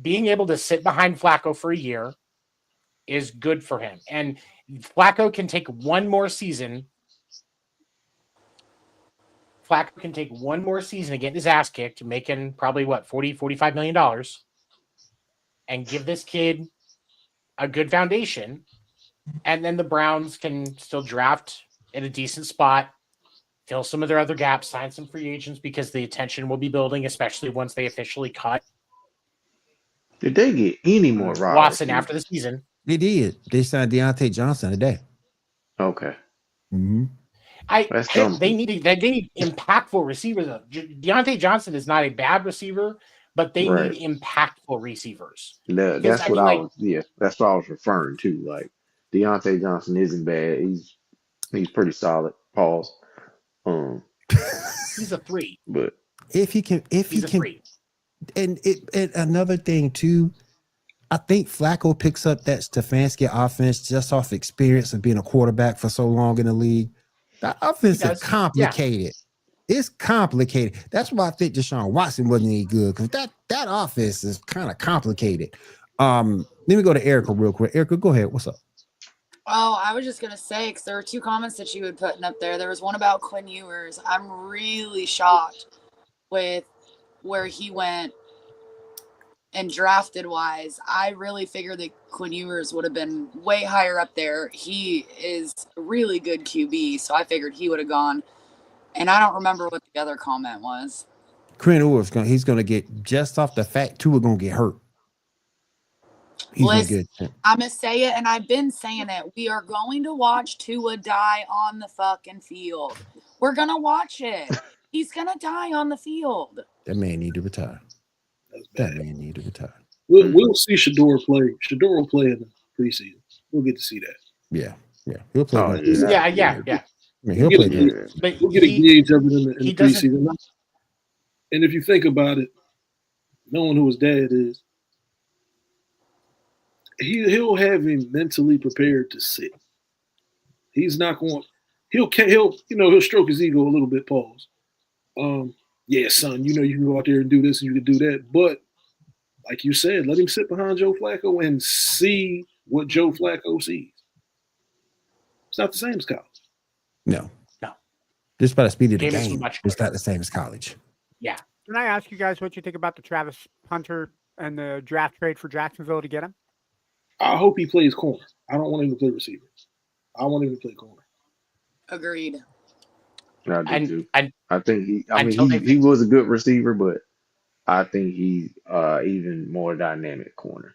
being able to sit behind Flacco for a year is good for him. And Flacco can take one more season. Flacco can take one more season and get his ass kicked, making probably $40-45 million, and give this kid a good foundation. And then the Browns can still draft in a decent spot, fill some of their other gaps, sign some free agents, because the attention will be building, especially once they officially cut Did they get any more Watson after the season. They did. They signed Deontay Johnson today. Okay. Mm-hmm. They need impactful receivers. Deontay Johnson is not a bad receiver, but they need impactful receivers. No, that's what I was referring to. Like, Deontay Johnson isn't bad. He's pretty solid. Pause. He's a 3. But if he can, 3. And another thing too, I think Flacco picks up that Stefanski offense just off experience of being a quarterback for so long in the league. That offense is complicated. Yeah. It's complicated. That's why I think Deshaun Watson wasn't any good, because that offense is kind of complicated. Let me go to Erica real quick. Erica, go ahead. What's up? Oh, I was just going to say, because there were 2 comments that you had put up there. There was one about Quinn Ewers. I'm really shocked with where he went and drafted wise. I really figured that Quinn Ewers would have been way higher up there. He is a really good QB, so I figured he would have gone. And I don't remember what the other comment was. Quinn Ewers, he's going to get, just off the fact Tua going to get hurt. Listen, I'm going to say it, and I've been saying it. We are going to watch Tua die on the fucking field. We're going to watch it. He's going to die on the field. That man need to retire. That man need to retire. We'll see Shador play. Shador will play in the preseason. We'll get to see that. Yeah. He'll play. Yeah. I mean, he'll play. We'll get a gauge of it in the preseason. And if you think about it, knowing who his dad is, he'll have him mentally prepared to sit. He's not going. He'll stroke his ego a little bit. Pause. Yeah, son, you can go out there and do this and you can do that. But like you said, let him sit behind Joe Flacco and see what Joe Flacco sees. It's not the same as college. No. Just by the speed of the game, it's not the same as college. Yeah. Can I ask you guys what you think about the Travis Hunter and the draft trade for Jacksonville to get him? I hope he plays corner. I don't want him to play receiver. I want him to play corner. Agreed. I do too. I think he was a good receiver, but I think he's even more dynamic corner.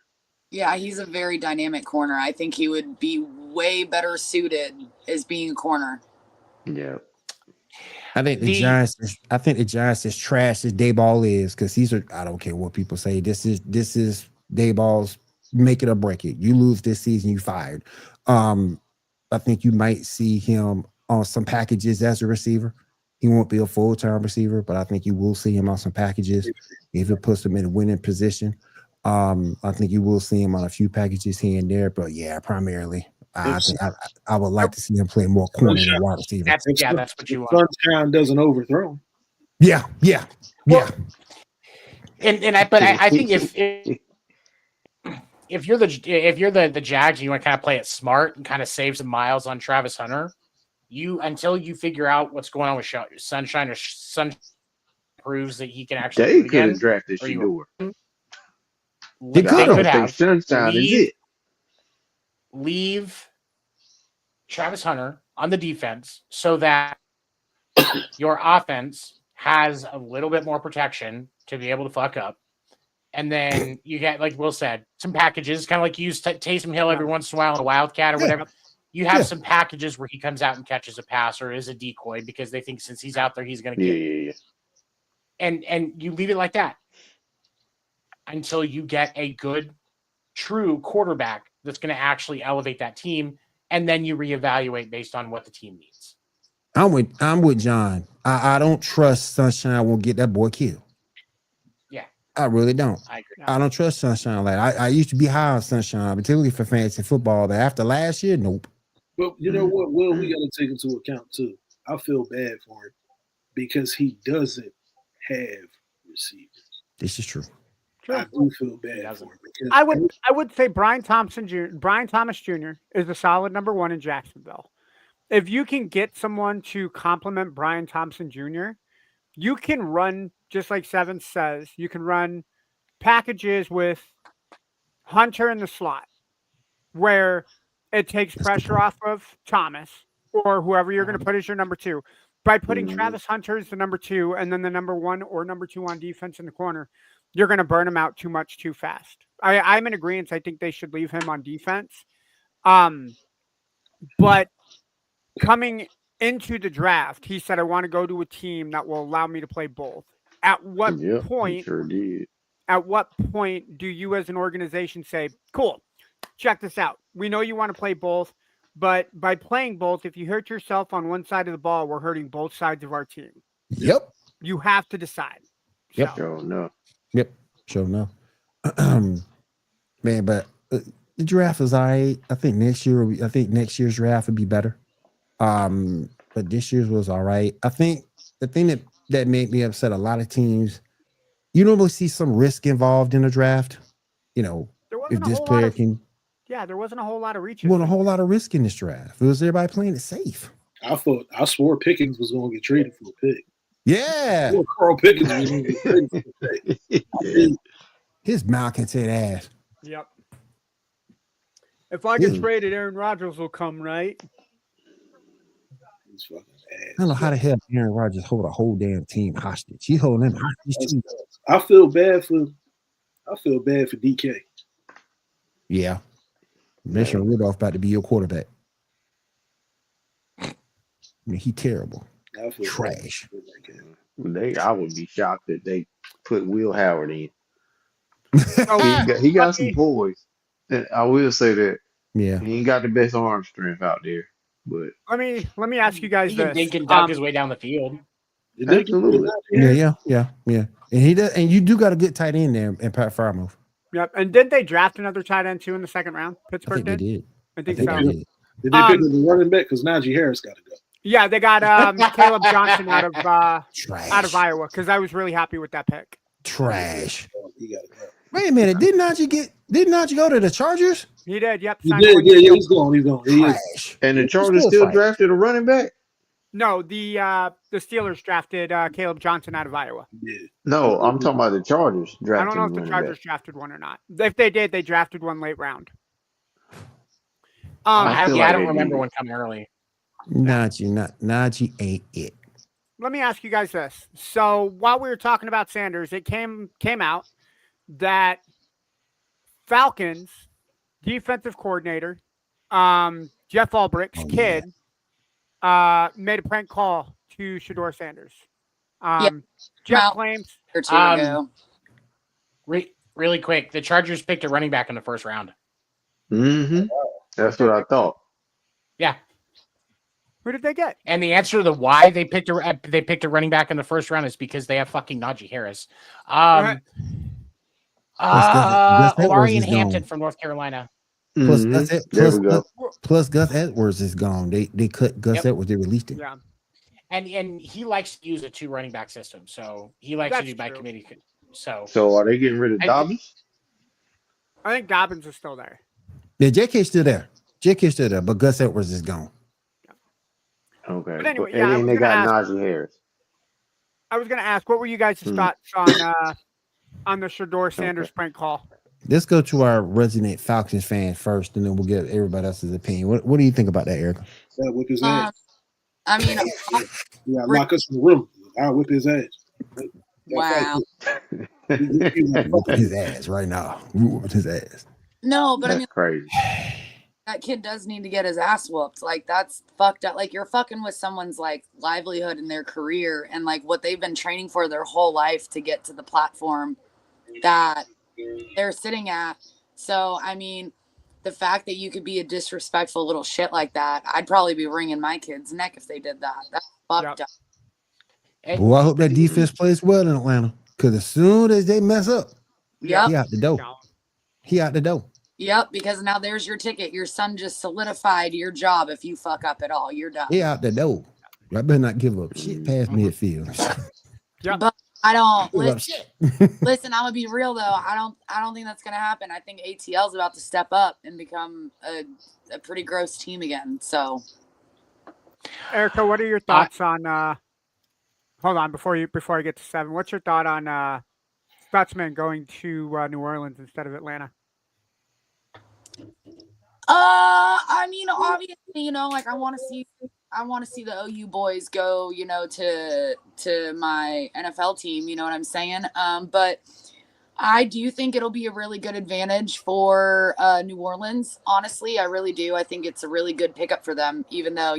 Yeah, he's a very dynamic corner. I think he would be way better suited as being a corner. Yeah. I think the Giants is trash as Dayball is, because I don't care what people say. This is Dayball's make it or break it. You lose this season, you fired. I think you might see him on some packages as a receiver. He won't be a full-time receiver, but I think you will see him on some packages if it puts him in a winning position. I think you will see him on a few packages here and there, but yeah, primarily, I would like to see him play more corner than wide receiver. That's what you want. Sunshine doesn't overthrow. Yeah. I think if you're the Jags and you want to kind of play it smart and kind of save some miles on Travis Hunter, until you figure out what's going on with Sunshine, or Sunshine proves that he can actually. They could have drafted Shador. They could have. Sunshine is it. Leave Travis Hunter on the defense so that your offense has a little bit more protection to be able to fuck up. And then you get, like Will said, some packages, kind of like you use Taysom Hill every once in a while in a Wildcat or whatever. You have some packages where he comes out and catches a pass or is a decoy because they think since he's out there, he's going to get it. And you leave it like that until you get a good, true quarterback that's going to actually elevate that team. And then you reevaluate based on what the team needs. I'm with John. I don't trust Sunshine won't get that boy killed. Yeah. I really don't. I agree. I don't trust Sunshine. Like I used to be high on Sunshine, particularly for fantasy football. But after last year, nope. Well, you know what, Will, we got to take into account too. I feel bad for him because he doesn't have receivers. This is true. I do feel bad for him. I would say Brian Thomas Jr. is a solid number one in Jacksonville. If you can get someone to complement Brian Thompson Jr., you can run, just like Seven says, you can run packages with Hunter in the slot where it takes pressure off of Thomas or whoever you're going to put as your number two. By putting Travis Hunter as the number two and then the number one or number two on defense in the corner, you're going to burn him out too fast. I'm in agreement. I think they should leave him on defense. But coming into the draft, he said, I want to go to a team that will allow me to play both. At what point? Sure did. At what point do you as an organization say, cool, check this out. We know you want to play both, but by playing both, if you hurt yourself on one side of the ball, we're hurting both sides of our team. Yep. You have to decide. Yep. Sure enough. Yep. Sure enough. Man, but the draft is all right. I think next year's draft would be better. But this year's was all right. I think the thing that made me upset, a lot of teams, you normally see some risk involved in a draft. You know, if this player can. Yeah, there wasn't a whole lot of reach. Wasn't a whole lot of risk in this draft. It was everybody playing it safe. I swore Pickens was going to get traded for a pick. Yeah. Carl Pickens was going to get traded for a pick. His malcontent ass. Yep. If I get traded, Aaron Rodgers will come, right? He's fucking ass. I don't know how the hell Aaron Rodgers hold a whole damn team hostage. He's holding them hostage too. I feel bad for DK. Yeah. Mission Rudolph about to be your quarterback. I mean, he terrible. Trash. I would be shocked that they put Will Howard in. So, He got some boys. And I will say that Yeah. he ain't got the best arm strength out there. But let me ask you guys He this. can dunk his way down the field. absolutely. Yeah. And he does, and you do got a good tight end there in Pat Frymouth. Yep. And did they draft another tight end too in the second round? I Pittsburgh think they did. I think I think so. they did. Did they pick up the running back? Because Najee Harris got to go. Yeah, they got Caleb Johnson out of Trash. Iowa because I was really happy with that pick. Trash. He got to go. Wait a minute. Didn't Najee go to the Chargers? He did. Yep. He signed did. one Yeah, year. he's going. He's going. He is. Trash. And the He's Chargers still still fighting. drafted a running back? No, the Steelers drafted Caleb Johnson out of Iowa. Yeah. No, I'm talking about the Chargers I drafting don't know if a the running Chargers back. drafted one or not. If they did, they drafted one late round. I feel like I don't they remember did. one coming early. Najee ain't it. Let me ask you guys this. So while we were talking about Sanders, it came out that Falcons defensive coordinator, Jeff Ulbricht's kid, made a prank call to Shador Sanders. Jeff Well, claims Or two ago. Really quick, the Chargers picked a running back in the first round. Mm-hmm. That's what I thought. Yeah, who did they get? and the answer to the why they picked a running back in the first round is because they have fucking Najee Harris. Gus Edwards Omari is and Hampton gone. from North Carolina. Plus, Mhm. Gus, There we go. plus Gus Edwards is gone. They cut Gus Yep. Edwards. They released him. Yeah. And he likes to use a 2 running back system, so he likes to That's do by true. committee. So So are they getting rid of I- Dobbins? I think Dobbins is still there. Yeah, JK's still there. JK's still there, but Gus Edwards is gone. Okay. But anyway, But- yeah, I and then was they gonna got ask- Najee Harris. I was going to ask, what were you guys' Hmm. thoughts on the Shador Sanders prank call? Let's go to our resident Falcons fan first, and then we'll get everybody else's opinion. What do you think about that, Erica? That whip his Um, ass. I mean, Yeah, lock us in the room. I'll whip his ass. wow. Whoop his ass right now. Whoop his ass. No, but I That's mean, crazy. that kid does need to get his ass whooped. Like, that's fucked up. Like, you're fucking with someone's like livelihood and their career and like what they've been training for their whole life to get to the platform that they're sitting at. So, I mean, the fact that you could be a disrespectful little shit like that, I'd probably be wringing my kid's neck if they did that. That's fucked up. Well, I hope that defense plays well in Atlanta, because as soon as they mess up, Yep. he out the door. He out the door. Yep. Because now there's your ticket. Your son just solidified your job. If you fuck up at all, you're done. He out the door. I better not give up shit past midfield. But I don't Give up listen, I'm gonna be real though. I don't think that's gonna happen. I think ATL is about to step up and become a pretty gross team again. So Erica, what are your thoughts on hold on before I get to 7? What's your thought on Stutzman going to New Orleans instead of Atlanta? I mean, obviously, like I want to see the OU boys go, to my NFL team, you know what I'm saying? But I do think it'll be a really good advantage for New Orleans. Honestly, I really do. I think it's a really good pickup for them, even though,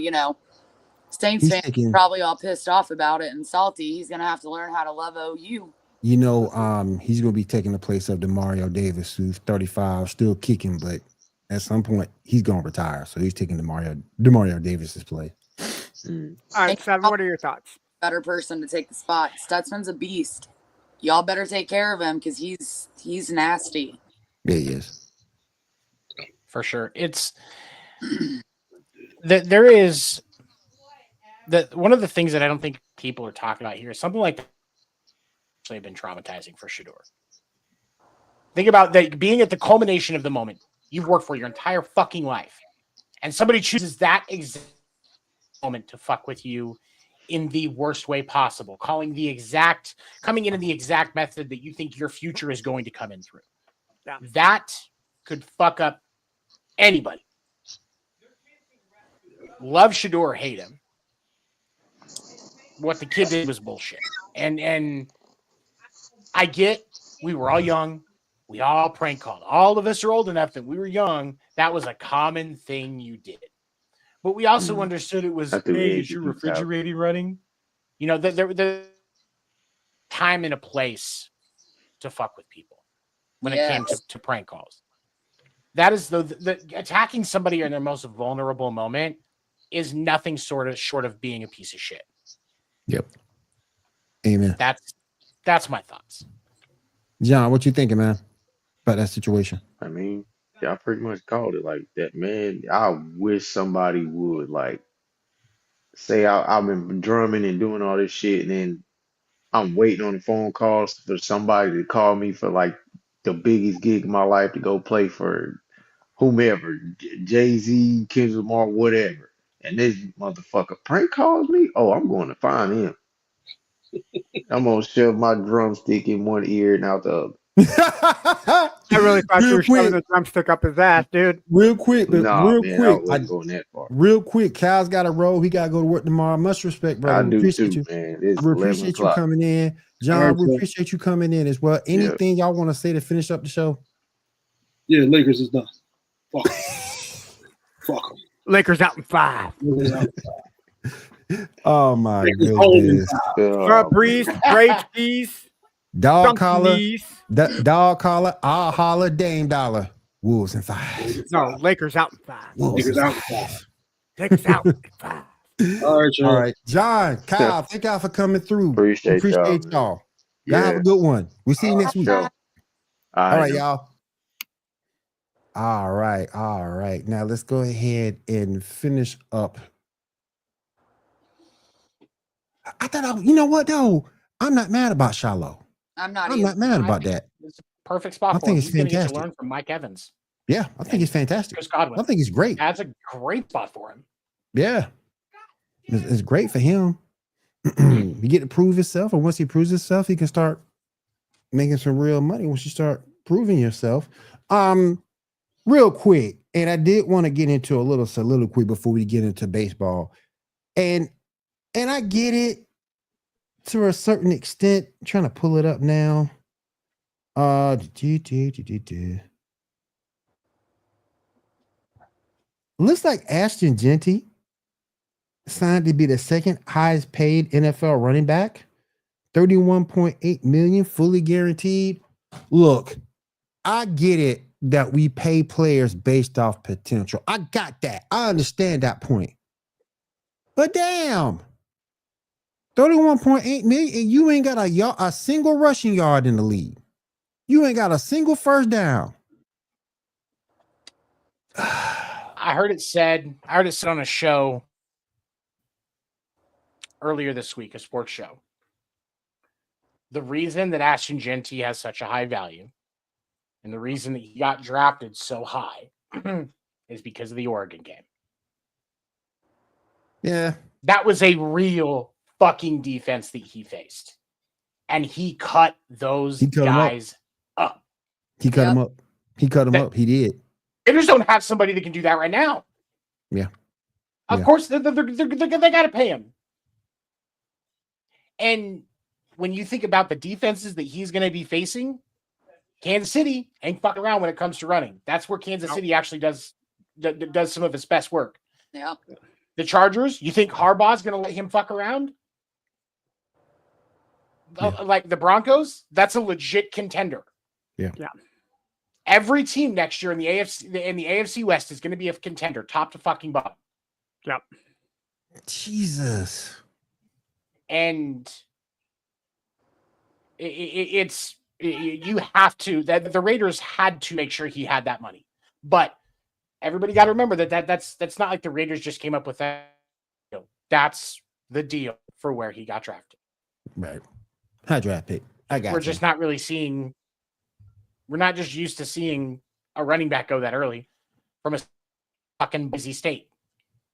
Saints fans are probably all pissed off about it and salty. He's going to have to learn how to love OU. He's going to be taking the place of Demario Davis, who's 35, still kicking, but at some point he's going to retire. So he's taking Demario Davis's place. All right, 7, what are your thoughts? Better person to take the spot. Stutzman's a beast. Y'all better take care of him because he's nasty. Yeah, he is. For sure. It's that there is one of the things that I don't think people are talking about here is something like that actually been traumatizing for Shador. Think about that being at the culmination of the moment you've worked for your entire fucking life, and somebody chooses that exact moment to fuck with you in the worst way possible, coming in the exact method that you think your future is going to come in through. Yeah. That could fuck up anybody. Love Shador or hate him. What the kid did was bullshit. And I get we were all young. We all prank called. All of us are old enough that we were young. That was a common thing you did. But we also understood it was, hey, is your refrigerator running? You know, the time and a place to fuck with people when it came to prank calls. That is the attacking somebody in their most vulnerable moment is nothing short of being a piece of shit. Yep. Amen. That's my thoughts. John, what you thinking, man, about that situation? I mean, y'all pretty much called it like that, man. I wish somebody would like say I've been drumming and doing all this shit, and then I'm waiting on the phone calls for somebody to call me for like the biggest gig of my life to go play for whomever, Jay-Z, Kendrick Lamar, whatever. And this motherfucker prank calls me. Oh, I'm going to find him. I'm gonna shove my drumstick in one ear and out the other. I really thought you were shoving the drumstick up his ass, dude. Real quick, I wasn't going that far. Real quick, Kyle's got to roll. He got to go to work tomorrow. Much respect, brother. I do too, man. It's we appreciate you coming in. John, we appreciate you coming in as well. Anything y'all want to say to finish up the show? Yeah, Lakers is done. Fuck. Fuck them. Lakers out in 5. Oh my goodness. Breeze, Rage Keys, Dog collar, dog collar, I'll holler, Dame Dollar. Wolves in 5. No, Lakers out in 5. Lakers out in 5. Lakers out in 5. All right, John, Kyle, thank y'all for coming through. Appreciate y'all. Y'all have a good one. We'll see you next week. All right, y'all. All right. Now let's go ahead and finish up. I thought, you know what though? I'm not mad about Shiloh. I'm not mad about that. It's a perfect spot for him. He's going to get to learn from Mike Evans. Yeah, I think it's fantastic. Chris Godwin. I think it's great. That's a great spot for him. Yeah. It's great for him. He get to prove himself, and once he proves himself, he can start making some real money once you start proving yourself. Real quick, and I did want to get into a little soliloquy before we get into baseball. And I get it to a certain extent. I'm trying to pull it up now. Looks like Ashton Genty signed to be the second highest paid NFL running back, $31.8 million, fully guaranteed. Look, I get it that we pay players based off potential. I got that. I understand that point. But damn, $31.8 million, and you ain't got a single rushing yard in the league. You ain't got a single first down. I heard it said on a show earlier this week, a sports show. The reason that Ashton Genty has such a high value and the reason that he got drafted so high is because of the Oregon game. Yeah. That was a real fucking defense that he faced. And he cut those guys up. He cut him up. He cut him up. He did. They just don't have somebody that can do that right now. Yeah. Of course, they got to pay him. And when you think about the defenses that he's going to be facing, Kansas City ain't fucking around when it comes to running. That's where Kansas City actually does some of its best work. Yeah. The Chargers, you think Harbaugh's going to let him fuck around? Yeah. Like the Broncos, that's a legit contender. Yeah. Every team next year in the AFC West is going to be a contender, top to fucking bottom. Yep. Jesus. And you have to. The Raiders had to make sure he had that money, but everybody got to remember that's not like the Raiders just came up with that. That's the deal for where he got drafted. Right. High draft pick. We're just not really seeing. We're not just used to seeing a running back go that early from a fucking busy state.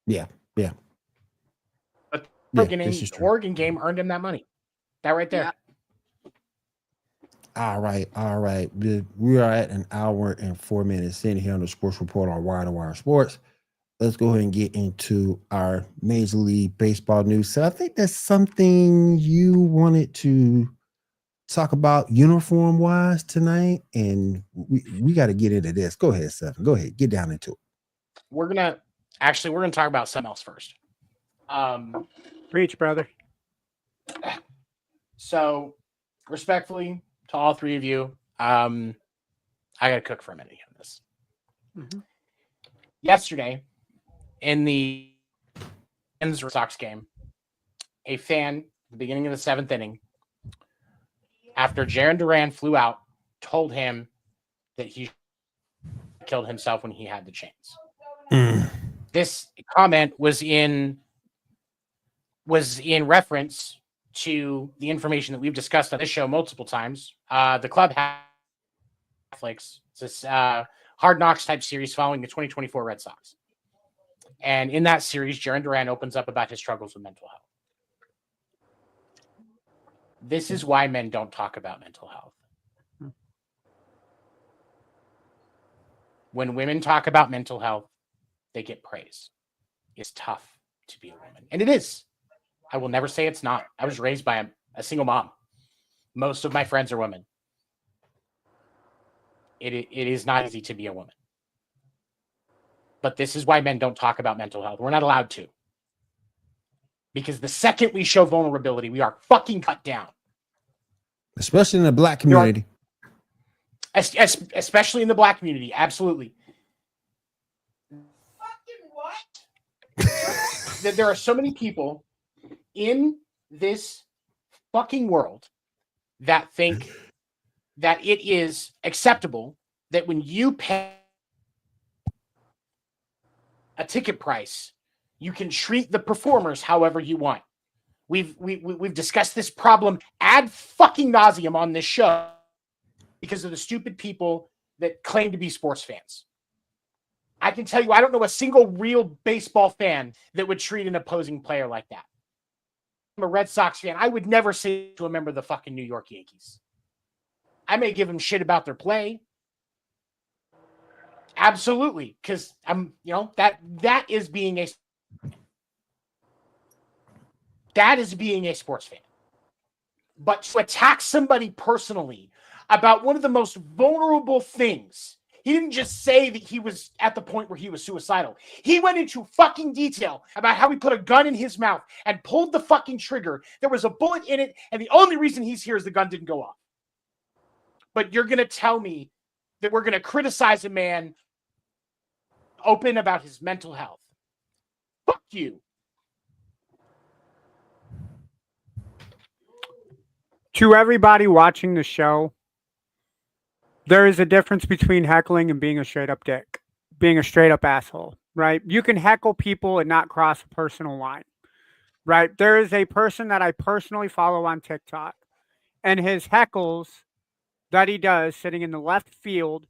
Yeah. But the Oregon game earned him that money. That right there. Yeah. All right. We are at an hour and 4 minutes in here on the Sports Report on Wire to Wire Sports. Let's go ahead and get into our Major League Baseball news. So I think that's something you wanted to talk about uniform wise tonight, and we got to get into this. Go ahead, Stephen. Go ahead, get down into it. We're gonna talk about something else first. Preach, brother. So, respectfully to all three of you, I gotta cook for a minute on this. Mm-hmm. Yesterday, in the Red Sox game, a fan at the beginning of the 7th inning, after Jarren Duran flew out, told him that he killed himself when he had the chance. This comment was in reference to the information that we've discussed on this show multiple times. The club has Netflix. It's this Hard Knocks type series following the 2024 Red Sox. And in that series, Jarren Duran opens up about his struggles with mental health. This is why men don't talk about mental health. When women talk about mental health, they get praise. It's tough to be a woman. And it is. I will never say it's not. I was raised by a single mom. Most of my friends are women. It is not easy to be a woman. But this is why men don't talk about mental health. We're not allowed to. Because the second we show vulnerability, we are fucking cut down. Especially in the black community. Especially in the black community. Absolutely. Fucking what? That there are so many people in this fucking world that think that it is acceptable that when you pay a ticket price, you can treat the performers however you want. We've discussed this problem ad fucking nauseum on this show because of the stupid people that claim to be sports fans. I can tell you, I don't know a single real baseball fan that would treat an opposing player like that. I'm a Red Sox fan. I would never say to a member of the fucking New York Yankees. I may give them shit about their play. Absolutely. Because I'm, that is being a sports fan. But to attack somebody personally about one of the most vulnerable things, he didn't just say that he was at the point where he was suicidal. He went into fucking detail about how he put a gun in his mouth and pulled the fucking trigger. There was a bullet in it, and the only reason he's here is the gun didn't go off. But you're going to tell me that we're going to criticize a man open about his mental health. Fuck you. To everybody watching the show, there is a difference between heckling and being a straight up dick, being a straight up asshole, right? You can heckle people and not cross a personal line, right? There is a person that I personally follow on TikTok, and his heckles that he does sitting in the left field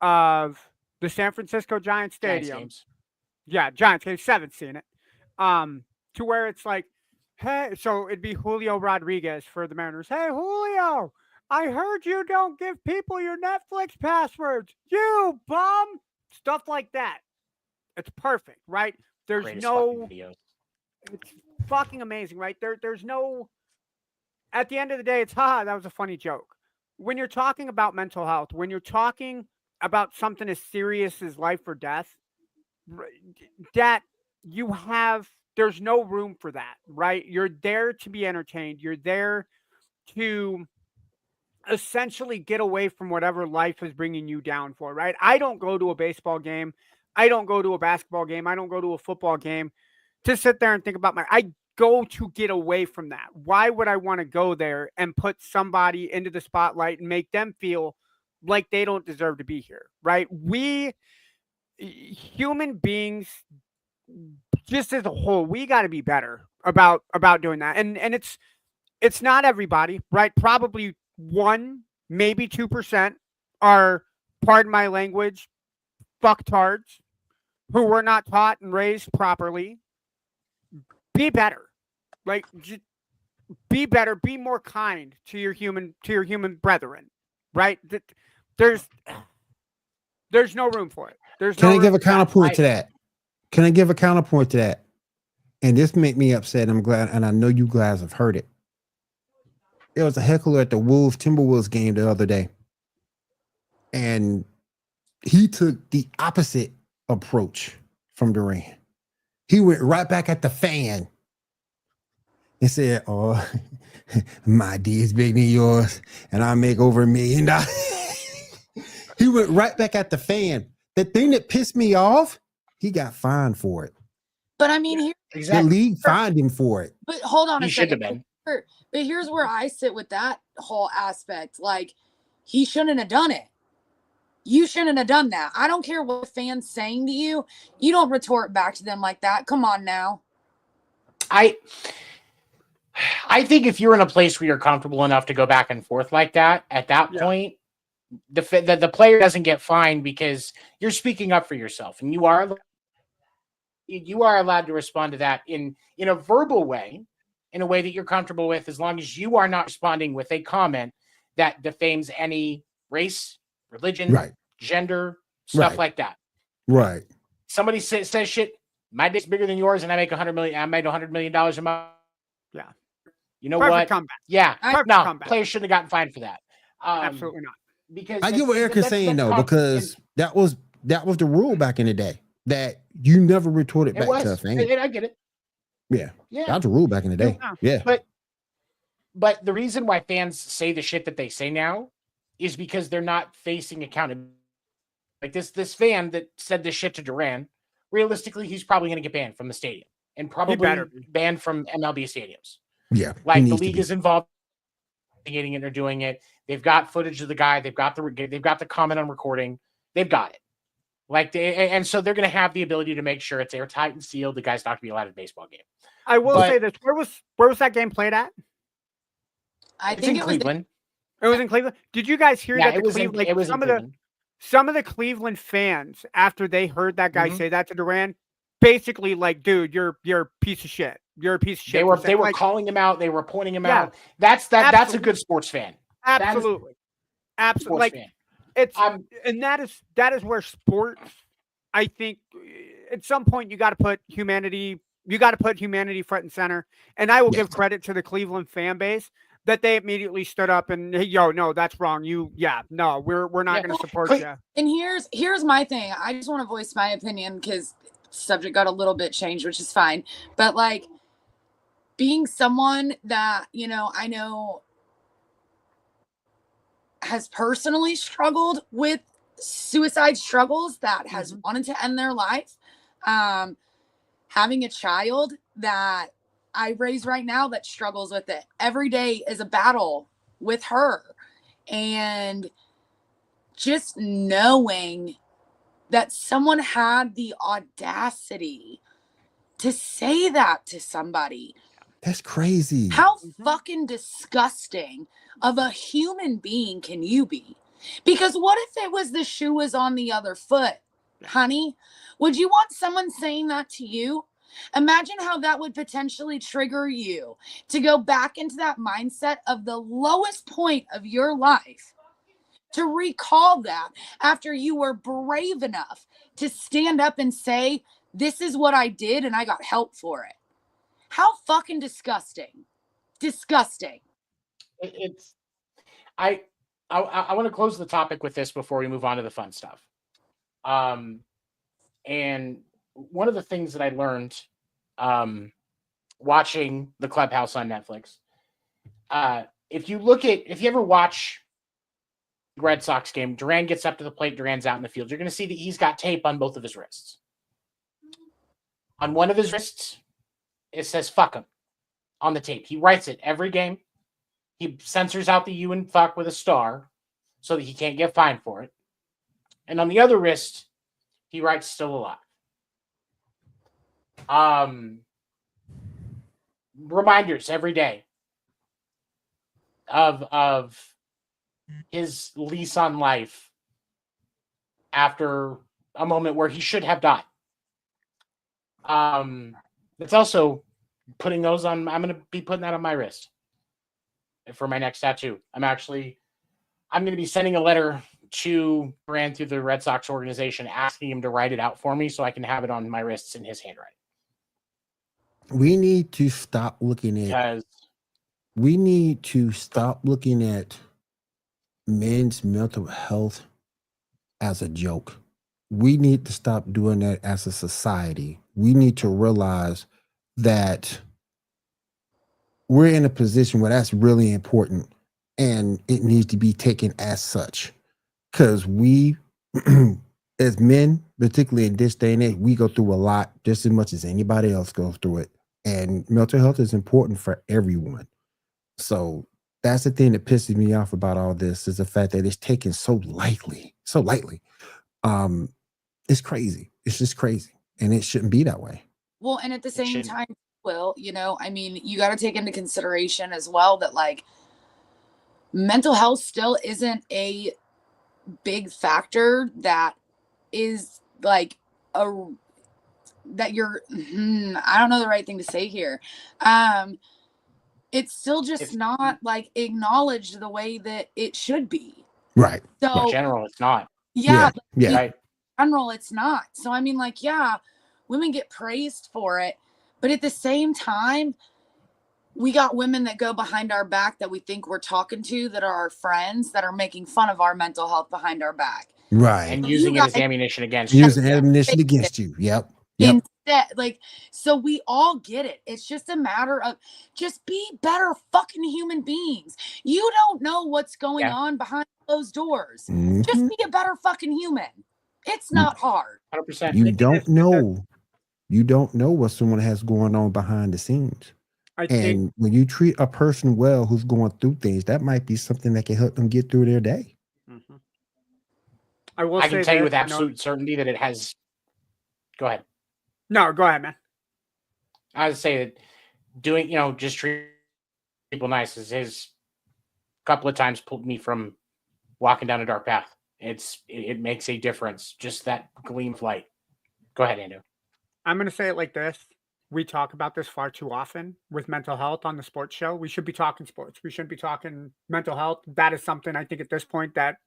of the San Francisco Giants Stadium. Giants games, 7th seen it. To where it's like, hey, so it'd be Julio Rodriguez for the Mariners. Hey, Julio, I heard you don't give people your Netflix passwords. You bum. Stuff like that. It's perfect, right? There's it's fucking amazing, right? There's no, at the end of the day, it's, that was a funny joke. When you're talking about mental health, when you're talking about something as serious as life or death, that you have, there's no room for that, right? You're there to be entertained. You're there to essentially get away from whatever life is bringing you down for, right? I don't go to a baseball game. I don't go to a basketball game. I don't go to a football game to sit there and think about I go to get away from that. Why would I want to go there and put somebody into the spotlight and make them feel like they don't deserve to be here, right? We human beings, just as a whole, we got to be better about doing that. And it's not everybody, right? Probably 1, maybe 2% are, pardon my language, fucktards who were not taught and raised properly. Be better. Like, just be better, be more kind to your human brethren, right? There's no room for it. Can I give a counterpoint to that? Can I give a counterpoint to that? And this made me upset. I'm glad, and I know you guys have heard it. There was a heckler at the Wolves Timberwolves game the other day, and he took the opposite approach from Durant. He went right back at the fan and said, "Oh, my D is bigger than yours, and I make over $1 million." He went right back at the fan. The thing that pissed me off, he got fined for it. But I mean, here, The league fined him for it. but hold on He a should have second. been. But here's where I sit with that whole aspect. Like, he shouldn't have done it. You shouldn't have done that. I don't care what fans saying to you. You don't retort back to them like that. Come on now. I think if you're in a place where you're comfortable enough to go back and forth like that, at that point, the player doesn't get fined because you're speaking up for yourself, and you are allowed to respond to that in a verbal way, in a way that you're comfortable with, as long as you are not responding with a comment that defames any race, religion, gender, stuff like that. Right. Somebody says shit, my dick's bigger than yours, and I make $100 million. I made $100 million a month. Yeah. You know Perfect what? comeback. Yeah. Perfect No, comeback. players shouldn't have gotten fined for that. Absolutely not. Because I get what Eric is saying though, because that was the rule back in the day, that you never retorted back to a fan. I get it. Yeah. Yeah. That's a rule back in the day. Yeah. But the reason why fans say the shit that they say now is because they're not facing accountability. Like this fan that said this shit to Durant, realistically, he's probably going to get banned from the stadium and probably banned from MLB stadiums. Yeah. Like the league is involved in getting it or doing it. They've got footage of the guy. They've got the comment on recording. They've got it. Like and so they're going to have the ability to make sure it's airtight and sealed. The guy's not going to be allowed at a baseball game. I will say this: where was that game played at? I think it was in Cleveland. It was in Cleveland. Did you guys hear that? It was in Cleveland. Some of the Cleveland fans, after they heard that guy say that to Durant, basically like, dude, you're a piece of shit. You're a piece of shit. They were calling him out. They were pointing him out. That's a good sports fan. Absolutely. Like fan. It's and that is where sports, I think at some point you got to put humanity front and center. And I will give credit to the Cleveland fan base that they immediately stood up and, hey, yo, no, that's wrong. We're not going to support you. And here's my thing. I just want to voice my opinion because subject got a little bit changed, which is fine. But like being someone that, I know has personally struggled with suicide struggles, that has wanted to end their life. Having a child that I raise right now that struggles with it. Every day is a battle with her. And just knowing that someone had the audacity to say that to somebody. That's crazy. How fucking disgusting of a human being can you be? Because what if it was the shoe was on the other foot, honey? Would you want someone saying that to you? Imagine how that would potentially trigger you to go back into that mindset of the lowest point of your life, to recall that after you were brave enough to stand up and say, this is what I did and I got help for it. How fucking disgusting. Disgusting. I want to close the topic with this before we move on to the fun stuff. And one of the things that I learned watching the Clubhouse on Netflix, if you ever watch the Red Sox game, Durant gets up to the plate, Durant's out in the field. You're going to see that he's got tape on both of his wrists. On one of his wrists, it says fuck him on the tape. He writes it every game. He censors out the you and fuck with a star so that he can't get fined for it. And on the other wrist, he writes still alive. Reminders every day of his lease on life after a moment where he should have died. It's also putting those on. I'm going to be putting that on my wrist for my next tattoo. I'm going to be sending a letter to Durant through the Red Sox organization, asking him to write it out for me so I can have it on my wrists in his handwriting. We need to stop looking at we need to stop looking at men's mental health as a joke. We need to stop doing that as a society. We need to realize that we're in a position where that's really important and it needs to be taken as such. Because we, as men, particularly in this day and age, we go through a lot just as much as anybody else goes through it. And mental health is important for everyone. So that's the thing that pisses me off about all this is the fact that it's taken so lightly. It's crazy. It's just crazy. And it shouldn't be that way. Well, and at the same time, Will, you know, I mean, you got to take into consideration as well that like mental health still isn't a big factor that is like that you're I don't know the right thing to say here. It's still just not like acknowledged the way that it should be. Right. So in general, it's not. Yeah. Right. In general, it's not. So I mean, like, yeah, women get praised for it, but at the same time, we got women that go behind our back that we think we're talking to, that are our friends, that are making fun of our mental health behind our back. Right. And using it as ammunition against you. Using ammunition against you. Yep. Instead, like, so we all get it. It's just a matter of just be better fucking human beings. You don't know what's going on behind closed doors. Just be a better fucking human. It's not hard. 100%. You don't know. You don't know what someone has going on behind the scenes. And when you treat a person well who's going through things, that might be something that can help them get through their day. I can tell you with absolute certainty that it has. Go ahead. No, go ahead, man. I would say that doing, just treat people nice is his couple of times pulled me from walking down a dark path. It makes a difference. Just that gleam of light. Go ahead, Andrew. I'm going to say it like this. We talk about this far too often with mental health on the sports show. We should be talking sports. We shouldn't be talking mental health. That is something I think at this point that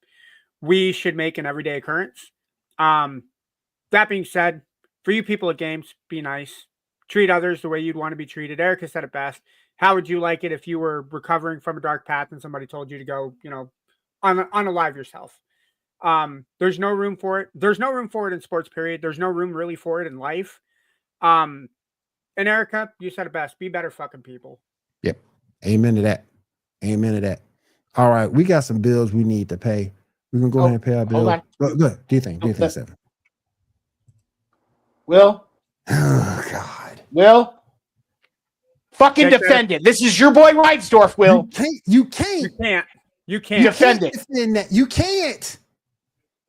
we should make an everyday occurrence. That being said, for you people at games, be nice. Treat others the way you'd want to be treated. Erica said it best. How would you like it if you were recovering from a dark path and somebody told you to go, unalive yourself? There's no room for it. There's no room for it in sports, period. There's no room really for it in life. And Erica, you said it best. Be better fucking people. Yep. Amen to that. Amen to that. All right. We got some bills we need to pay. We can go ahead and pay our bills. Good. Do you think? Seven? Will? Oh, God. Will? Fucking defend it. This is your boy Reinsdorf, Will. You can't. You can't. Defend it. Defend that. You can't.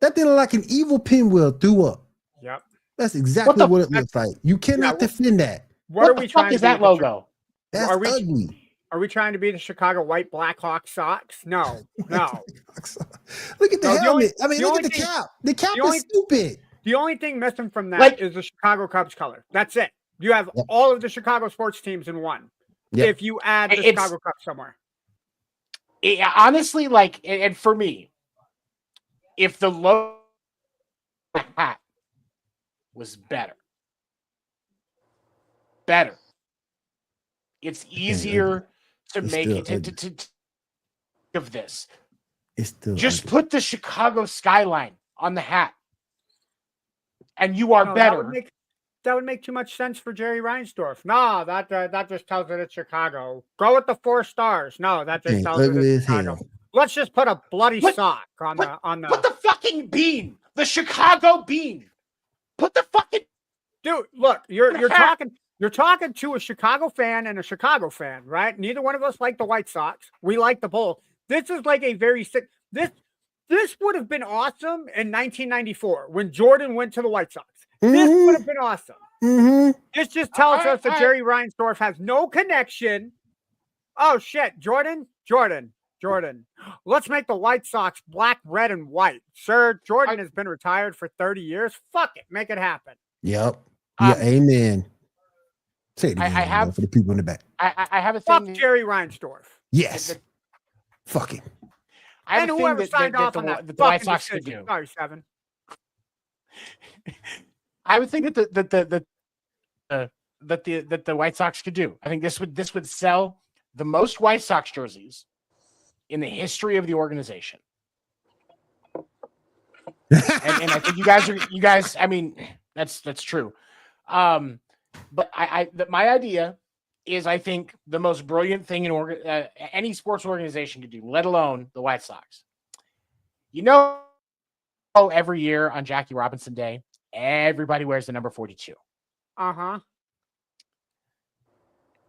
That thing look like an evil pinwheel threw up. Yep. That's exactly what it looks like. You cannot defend that. What are we trying to is that logo? That's ugly. Are we trying to be the Chicago White Blackhawk Sox? No. Look at the helmet. Look at the cap. The cap is stupid. The only thing missing from that is the Chicago Cubs color. That's it. You have all of the Chicago sports teams in one. Yep. If you add the Chicago Cubs somewhere. Honestly, and for me, if the logo hat was better, it's easier to make it to of this. It's still just put the Chicago skyline on the hat, and you are better. That would make too much sense for Jerry Reinsdorf. No, that just tells it it's Chicago. Go with the 4 stars. No, that just tells it it's Chicago. Let's just put a bloody sock on the. Put the fucking bean, the Chicago bean. Put the fucking dude. Look, you're talking to a Chicago fan and a Chicago fan, right? Neither one of us like the White Sox. We like the Bulls. This is like a very sick. This would have been awesome in 1994 when Jordan went to the White Sox. This would have been awesome. This just tells us that Jerry Reinsdorf has no connection. Oh shit, Jordan. Let's make the White Sox black, red, and white. Sir, Jordan has been retired for 30 years. Fuck it, make it happen. Yep. Yeah, amen. Say it again, for the people in the back. I have a thing. Fuck Jerry Reinsdorf. Yes. Fuck him. And whoever signed off on that the White Sox could do. Sorry, Seven. I would think that the White Sox could do. I think this would sell the most White Sox jerseys in the history of the organization. and I think you guys. I mean, that's true. But my idea is, I think the most brilliant thing in any sports organization could do, let alone the White Sox. You know, every year on Jackie Robinson Day, everybody wears the number 42. Uh-huh.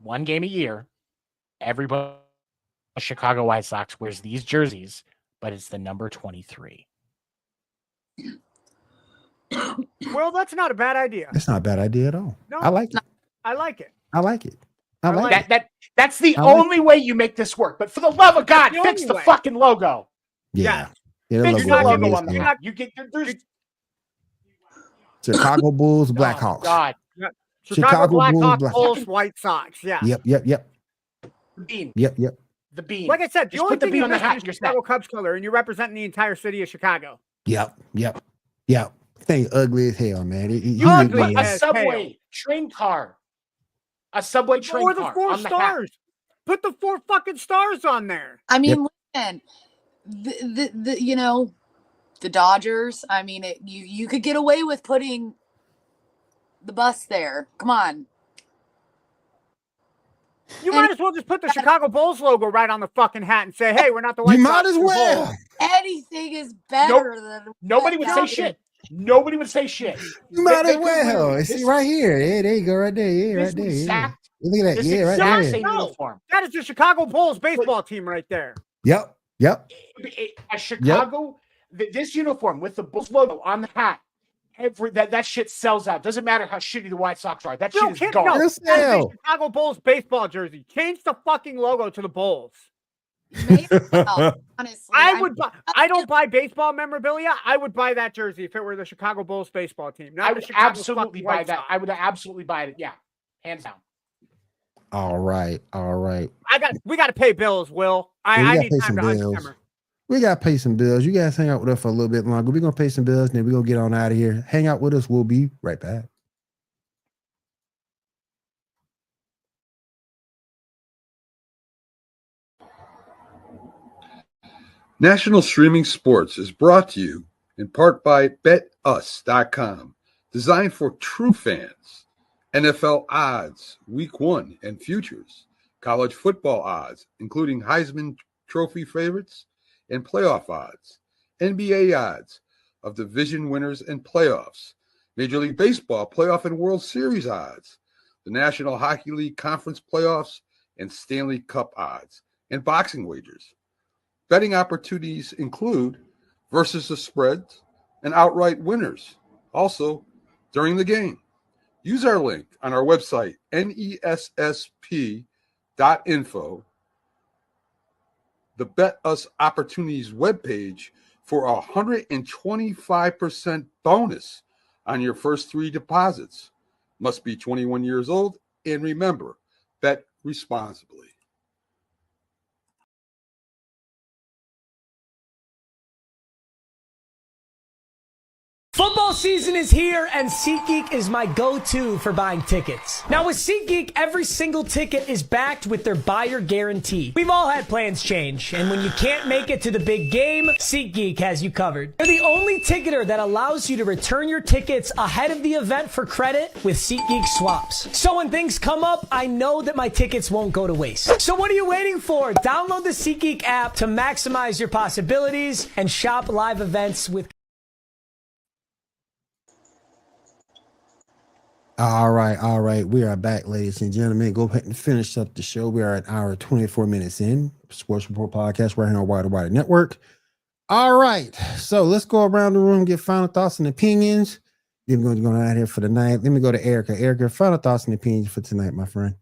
One game a year, everybody, Chicago White Sox wears these jerseys, but it's the number 23. Well, that's not a bad idea. That's not a bad idea at all. No, I like it. I like it. I like it. I like it. That's the only way you make this work. But for the love of God, the fix only the way. fucking logo. Yeah. Fix the logo on there. You get there's Chicago Bulls, Blackhawks. God. Chicago Blackhawks, Bulls, Bulls, White Sox. Yeah. Yep. The bean. Yep. The bean. Like I said, the Just only put the thing bean you on the miss hat. is You're Chicago set. Cubs color, and you're representing the entire city of Chicago. Yep. Thing ugly as hell, man. You Ugly need A as subway hell. train car. A subway train Or the car. 4 on the hat. stars. Put the 4 fucking stars on there. I mean, listen, the you know, the Dodgers. I mean, you could get away with putting the bus there. Come on. You might as well just put the Chicago Bulls logo right on the fucking hat and say, "Hey, we're not the White You Sox, might as we're well. Bulls." Anything is better than Nobody would say shit. Nobody would say shit. You might They as could well. win. See right here. Yeah, there you go, right there. Yeah, This right there. Yeah. exact- Look at that. This Yeah, right exact there. same No. uniform. That is the Chicago Bulls baseball team right there. Yep. A Chicago, this uniform with the Bulls logo on the hat, that shit sells out. Doesn't matter how shitty the White Sox are. That shit is gone. No, Yes, that is hell. a Chicago Bulls baseball jersey. Change the fucking logo to the Bulls. Maybe, well, honestly, I don't buy baseball memorabilia. I would buy that jersey if it were the Chicago Bulls baseball team. Not I the would Chicago absolutely fucking buy White that. Sox. I would absolutely buy it. Yeah, hands down. All right. We got to pay bills, Will. I need pay time some to bills. unsimmer. We gotta pay some bills. You guys hang out with us for a little bit longer. We're gonna pay some bills, and then we're gonna get on out of here. Hang out with us. We'll be right back. National Streaming Sports is brought to you in part by BetUs.com, designed for true fans. NFL odds, Week 1 and futures, college football odds, including Heisman Trophy favorites and playoff odds, NBA odds of division winners and playoffs, Major League Baseball playoff and World Series odds, the National Hockey League Conference playoffs and Stanley Cup odds, and boxing wagers. Betting opportunities include versus the spreads and outright winners, also during the game. Use our link on our website, nessp.info, the Bet Us Opportunities webpage, for a 125% bonus on your first 3 deposits. Must be 21 years old, and remember, bet responsibly. Football season is here, and SeatGeek is my go-to for buying tickets. Now with SeatGeek, every single ticket is backed with their buyer guarantee. We've all had plans change, and when you can't make it to the big game, SeatGeek has you covered. They're the only ticketer that allows you to return your tickets ahead of the event for credit with SeatGeek swaps. So when things come up, I know that my tickets won't go to waste. So what are you waiting for? Download the SeatGeek app to maximize your possibilities and shop live events with All right. We are back, ladies and gentlemen. Go ahead and finish up the show. We are at hour 24 minutes in. Sports Report Podcast right here on Wider Network. All right. So let's go around the room, get final thoughts and opinions. Then we're going to go out here for the night. Let me go to Erica. Erica, final thoughts and opinions for tonight, my friend.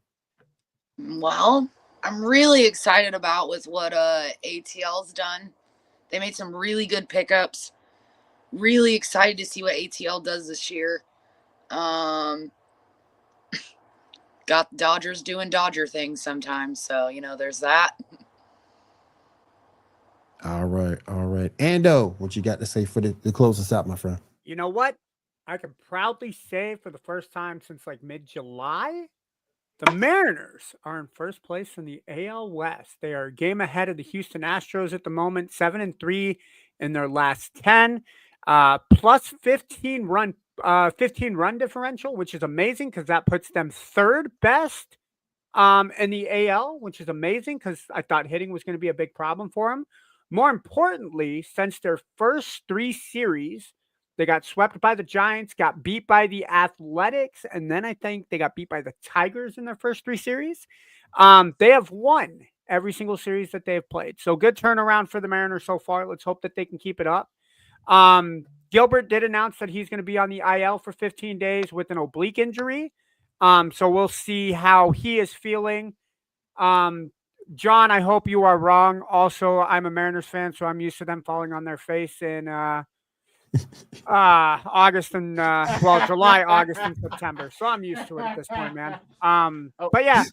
Well, I'm really excited about with what ATL's done. They made some really good pickups. Really excited to see what ATL does this year. Got the Dodgers doing Dodger things sometimes, so there's that. All right. Ando, what you got to say for the close us out, my friend? You know what? I can proudly say for the first time since like mid-July The Mariners are in first place in the AL West. They are a game ahead of the Houston Astros at the moment, 7-3 in their last 10, plus 15 run differential, which is amazing because that puts them third best in the AL, which is amazing because I thought hitting was going to be a big problem for them. More importantly, since their first 3 series, they got swept by the Giants, got beat by the Athletics, and then I think they got beat by the Tigers in their first 3 series. They have won every single series that they've played. So good turnaround for the Mariners so far. Let's hope that they can keep it up. Gilbert did announce that he's going to be on the IL for 15 days with an oblique injury. So we'll see how he is feeling. John, I hope you are wrong. Also, I'm a Mariners fan, so I'm used to them falling on their face in August and July, August, and September. So I'm used to it at this point, man. But yeah,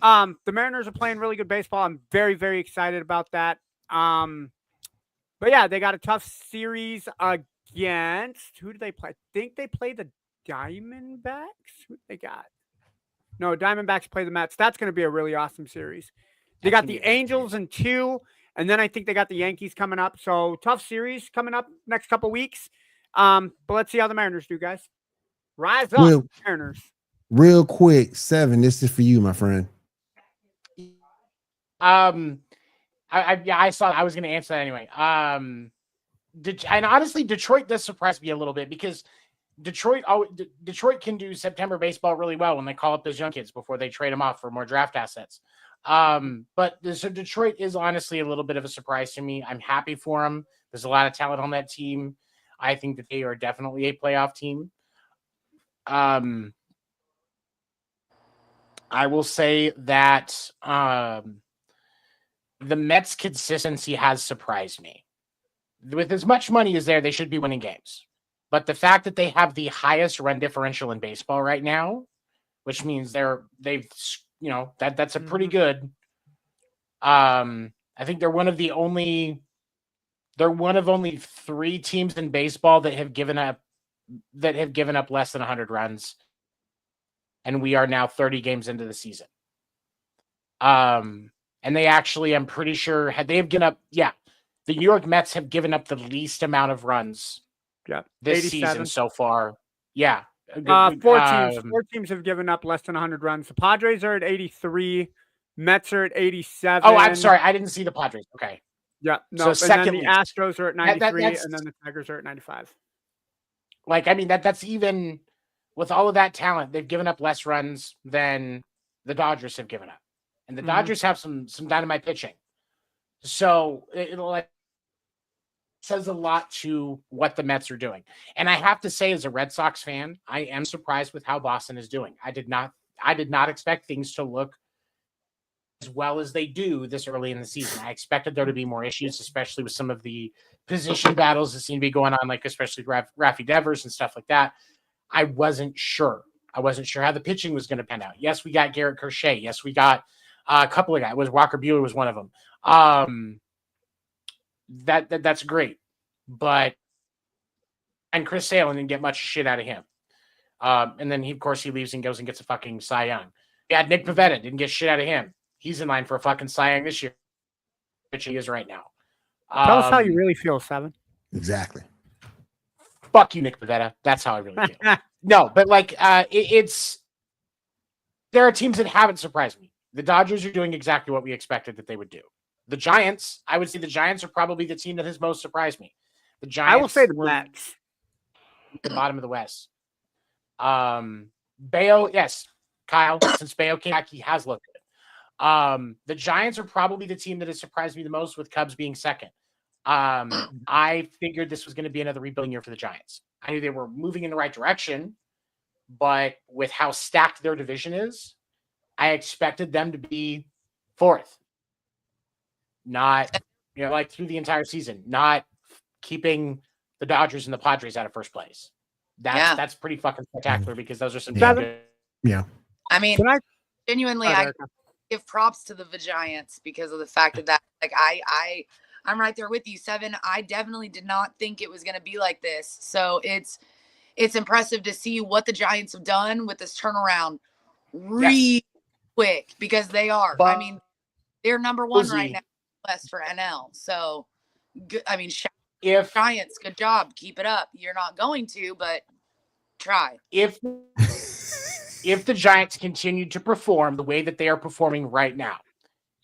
the Mariners are playing really good baseball. I'm very, very excited about that. But yeah, they got a tough series against who do they play? I think they play the Diamondbacks. Who they got? No, Diamondbacks play the Mets. That's going to be a really awesome series. They got the Angels in 2, and then I think they got the Yankees coming up. So tough series coming up next couple weeks. But let's see how the Mariners do, guys. Rise up, Mariners. Real quick, 7. This is for you, my friend. I saw. I was going to answer that anyway. And honestly, Detroit does surprise me a little bit because Detroit can do September baseball really well when they call up those young kids before they trade them off for more draft assets. So Detroit is honestly a little bit of a surprise to me. I'm happy for them. There's a lot of talent on that team. I think that they are definitely a playoff team. I will say that the Mets' consistency has surprised me. With as much money as there, they should be winning games. But the fact that they have the highest run differential in baseball right now, which means they've that's a pretty good. I think they're one of only 3 teams in baseball that have given up less than 100 runs, and we are now 30 games into the season. And they actually, I'm pretty sure, they have given up. Yeah, the New York Mets have given up the least amount of runs. Yeah, this 87. Season so far. Yeah. 4 teams have given up less than 100 runs. The Padres are at 83. Mets are at 87. Oh, I'm sorry. I didn't see the Padres. Okay. Yeah. No, so and then the Astros are at 93, and then the Tigers are at 95. Like, I mean, that's even with all of that talent, they've given up less runs than the Dodgers have given up. And the Dodgers have some dynamite pitching. So it says a lot to what the Mets are doing. And I have to say, as a Red Sox fan, I am surprised with how Boston is doing. I did not expect things to look as well as they do this early in the season. I expected there to be more issues, especially with some of the position battles that seem to be going on, like especially Rafi Devers and stuff like that. I wasn't sure. how the pitching was going to pan out. Yes, we got Garrett Crochet. Yes, we got a couple of guys. Walker Buehler was one of them. That's great, and Chris Sale didn't get much shit out of him. And then he leaves and goes and gets a fucking Cy Young. Yeah, Nick Pivetta didn't get shit out of him. He's in line for a fucking Cy Young this year, which he is right now. Tell us how you really feel, 7. Exactly. Fuck you, Nick Pivetta. That's how I really feel. No, but there are teams that haven't surprised me. The Dodgers are doing exactly what we expected that they would do. The Giants, I would say the Giants are probably the team that has most surprised me. The Giants. I will say the Mets. The bottom of the West. Bayo, yes. Kyle, since Bayo came back, he has looked good. The Giants are probably the team that has surprised me the most, with Cubs being second. I figured this was going to be another rebuilding year for the Giants. I knew they were moving in the right direction, but with how stacked their division is, I expected them to be 4th. Not, through the entire season, not keeping the Dodgers and the Padres out of first place. That's pretty fucking spectacular because those are some good. Yeah. I mean, genuinely, I give props to the Giants because of the fact that I'm right there with you, 7. I definitely did not think it was going to be like this. So it's it's impressive to see what the Giants have done with this turnaround. Really quick because they are. I mean, they're number one right now, West for NL. So, I mean, if Giants, good job, keep it up. You're not going to, but try. If the Giants continue to perform the way that they are performing right now,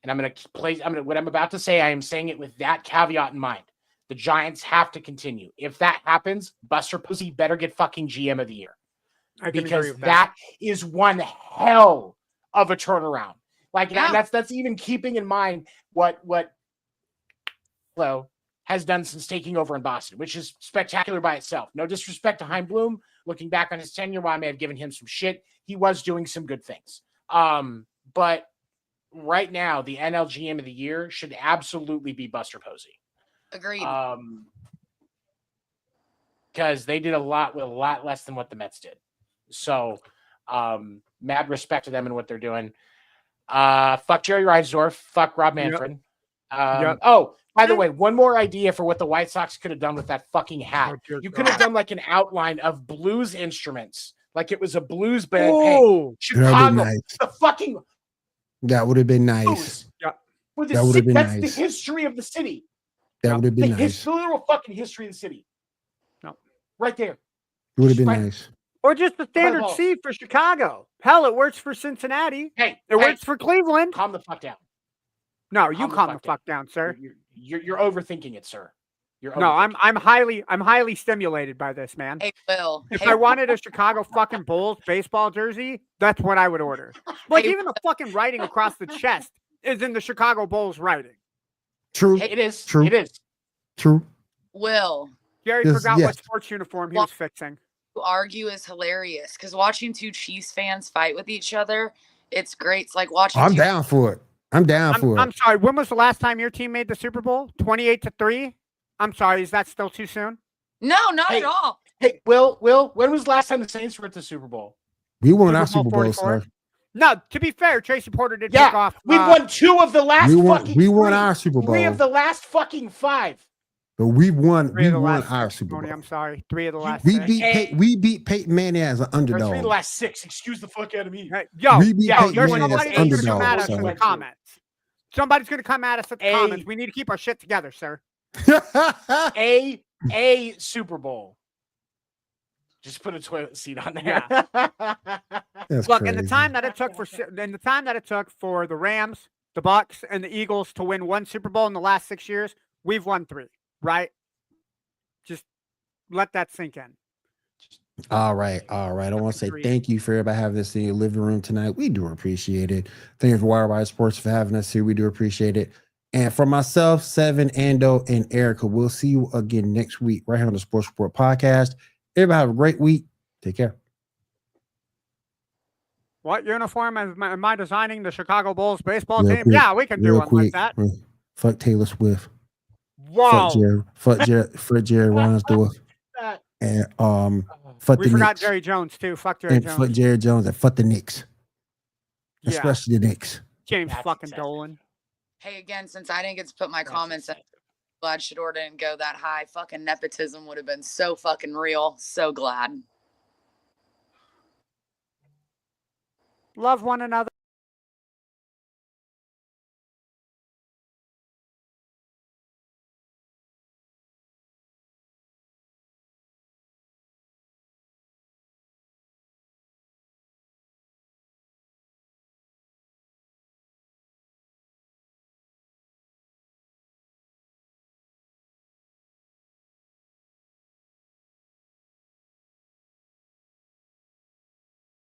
and what I'm about to say, I am saying it with that caveat in mind. The Giants have to continue. If that happens, Buster Posey better get fucking GM of the year. Because that is one hell of a turnaround. Like that's even keeping in mind what Flo has done since taking over in Boston, which is spectacular by itself. No disrespect to Chaim Bloom. Looking back on his tenure, while I may have given him some shit, he was doing some good things. But right now, the NL GM of the year should absolutely be Buster Posey. Agreed. Because they did a lot with a lot less than what the Mets did. So, mad respect to them and what they're doing. Fuck Jerry Reinsdorf. Fuck Rob Manfred. Oh, by the way, one more idea for what the White Sox could have done with that fucking hat. You could have done like an outline of blues instruments, like it was a blues band. Oh, hey, Chicago, nice. the fucking that would have been nice. Blues. Yeah, that would have been that's nice. the history of the city. That would have been nice. The literal fucking history of the city. No, right there. It would have been nice. Or just the standard C for Chicago. Hell, it works for Cincinnati. Hey, it works for Cleveland. Calm the fuck down. No, you calm the fuck down, sir. You're overthinking it, sir. No, I'm highly stimulated by this, man. Hey, Will. If I wanted a Chicago fucking Bulls baseball jersey, that's what I would order. Like even the fucking writing across the chest is in the Chicago Bulls writing. True. Hey, it is. True. It is. True. Will. Gary forgot what sports uniform he was fixing. To argue is hilarious because watching two Chiefs fans fight with each other, it's great. It's like watching. I'm down for it. I'm sorry. When was the last time your team made the Super Bowl? 28-3. I'm sorry. Is that still too soon? No, not at all. Hey, Will, when was the last time the Saints were at the Super Bowl? We won our Super Bowl, sir. No, to be fair, Tracy Porter did take off. We've won 2 of the last we won our Super Bowl. 3 of the last fucking 5. But we won our Super Bowl. I'm sorry. 3 of the last we 6. beat Peyton Manning as an underdog. 3 of the last 6. Excuse the fuck out of me. We beat Peyton Manning as an underdog. At us in the comments. Somebody's going to come at us at the comments. We need to keep our shit together, sir. a Super Bowl. Just put a toilet seat on there. Yeah. Look, in the time that it took for the Rams, the Bucks, and the Eagles to win 1 Super Bowl in the last 6 years, we've won 3. Right? Just let that sink in. All right. I want to say thank you for everybody having this in your living room tonight. We do appreciate it. Thank you for Wire Sports for having us here. We do appreciate it. And for myself, Seven, Ando, and Erica, we'll see you again next week right here on the Sports Report podcast. Everybody have a great week. Take care. What uniform am I designing the Chicago Bulls baseball team? Quick, yeah, we can do one like that. Fuck Taylor Swift. Wow. Fuck Jerry Reinsdorf. And fuck we the forgot Knicks. Jerry Jones too. Fuck Jerry Jones. Fuck Jerry Jones and fuck the Knicks. Yeah. Especially the Knicks. James fucking Dolan. Hey, again, since I didn't get to put my comments in, glad Shador didn't go that high. Fucking nepotism would have been so fucking real. So glad. Love one another.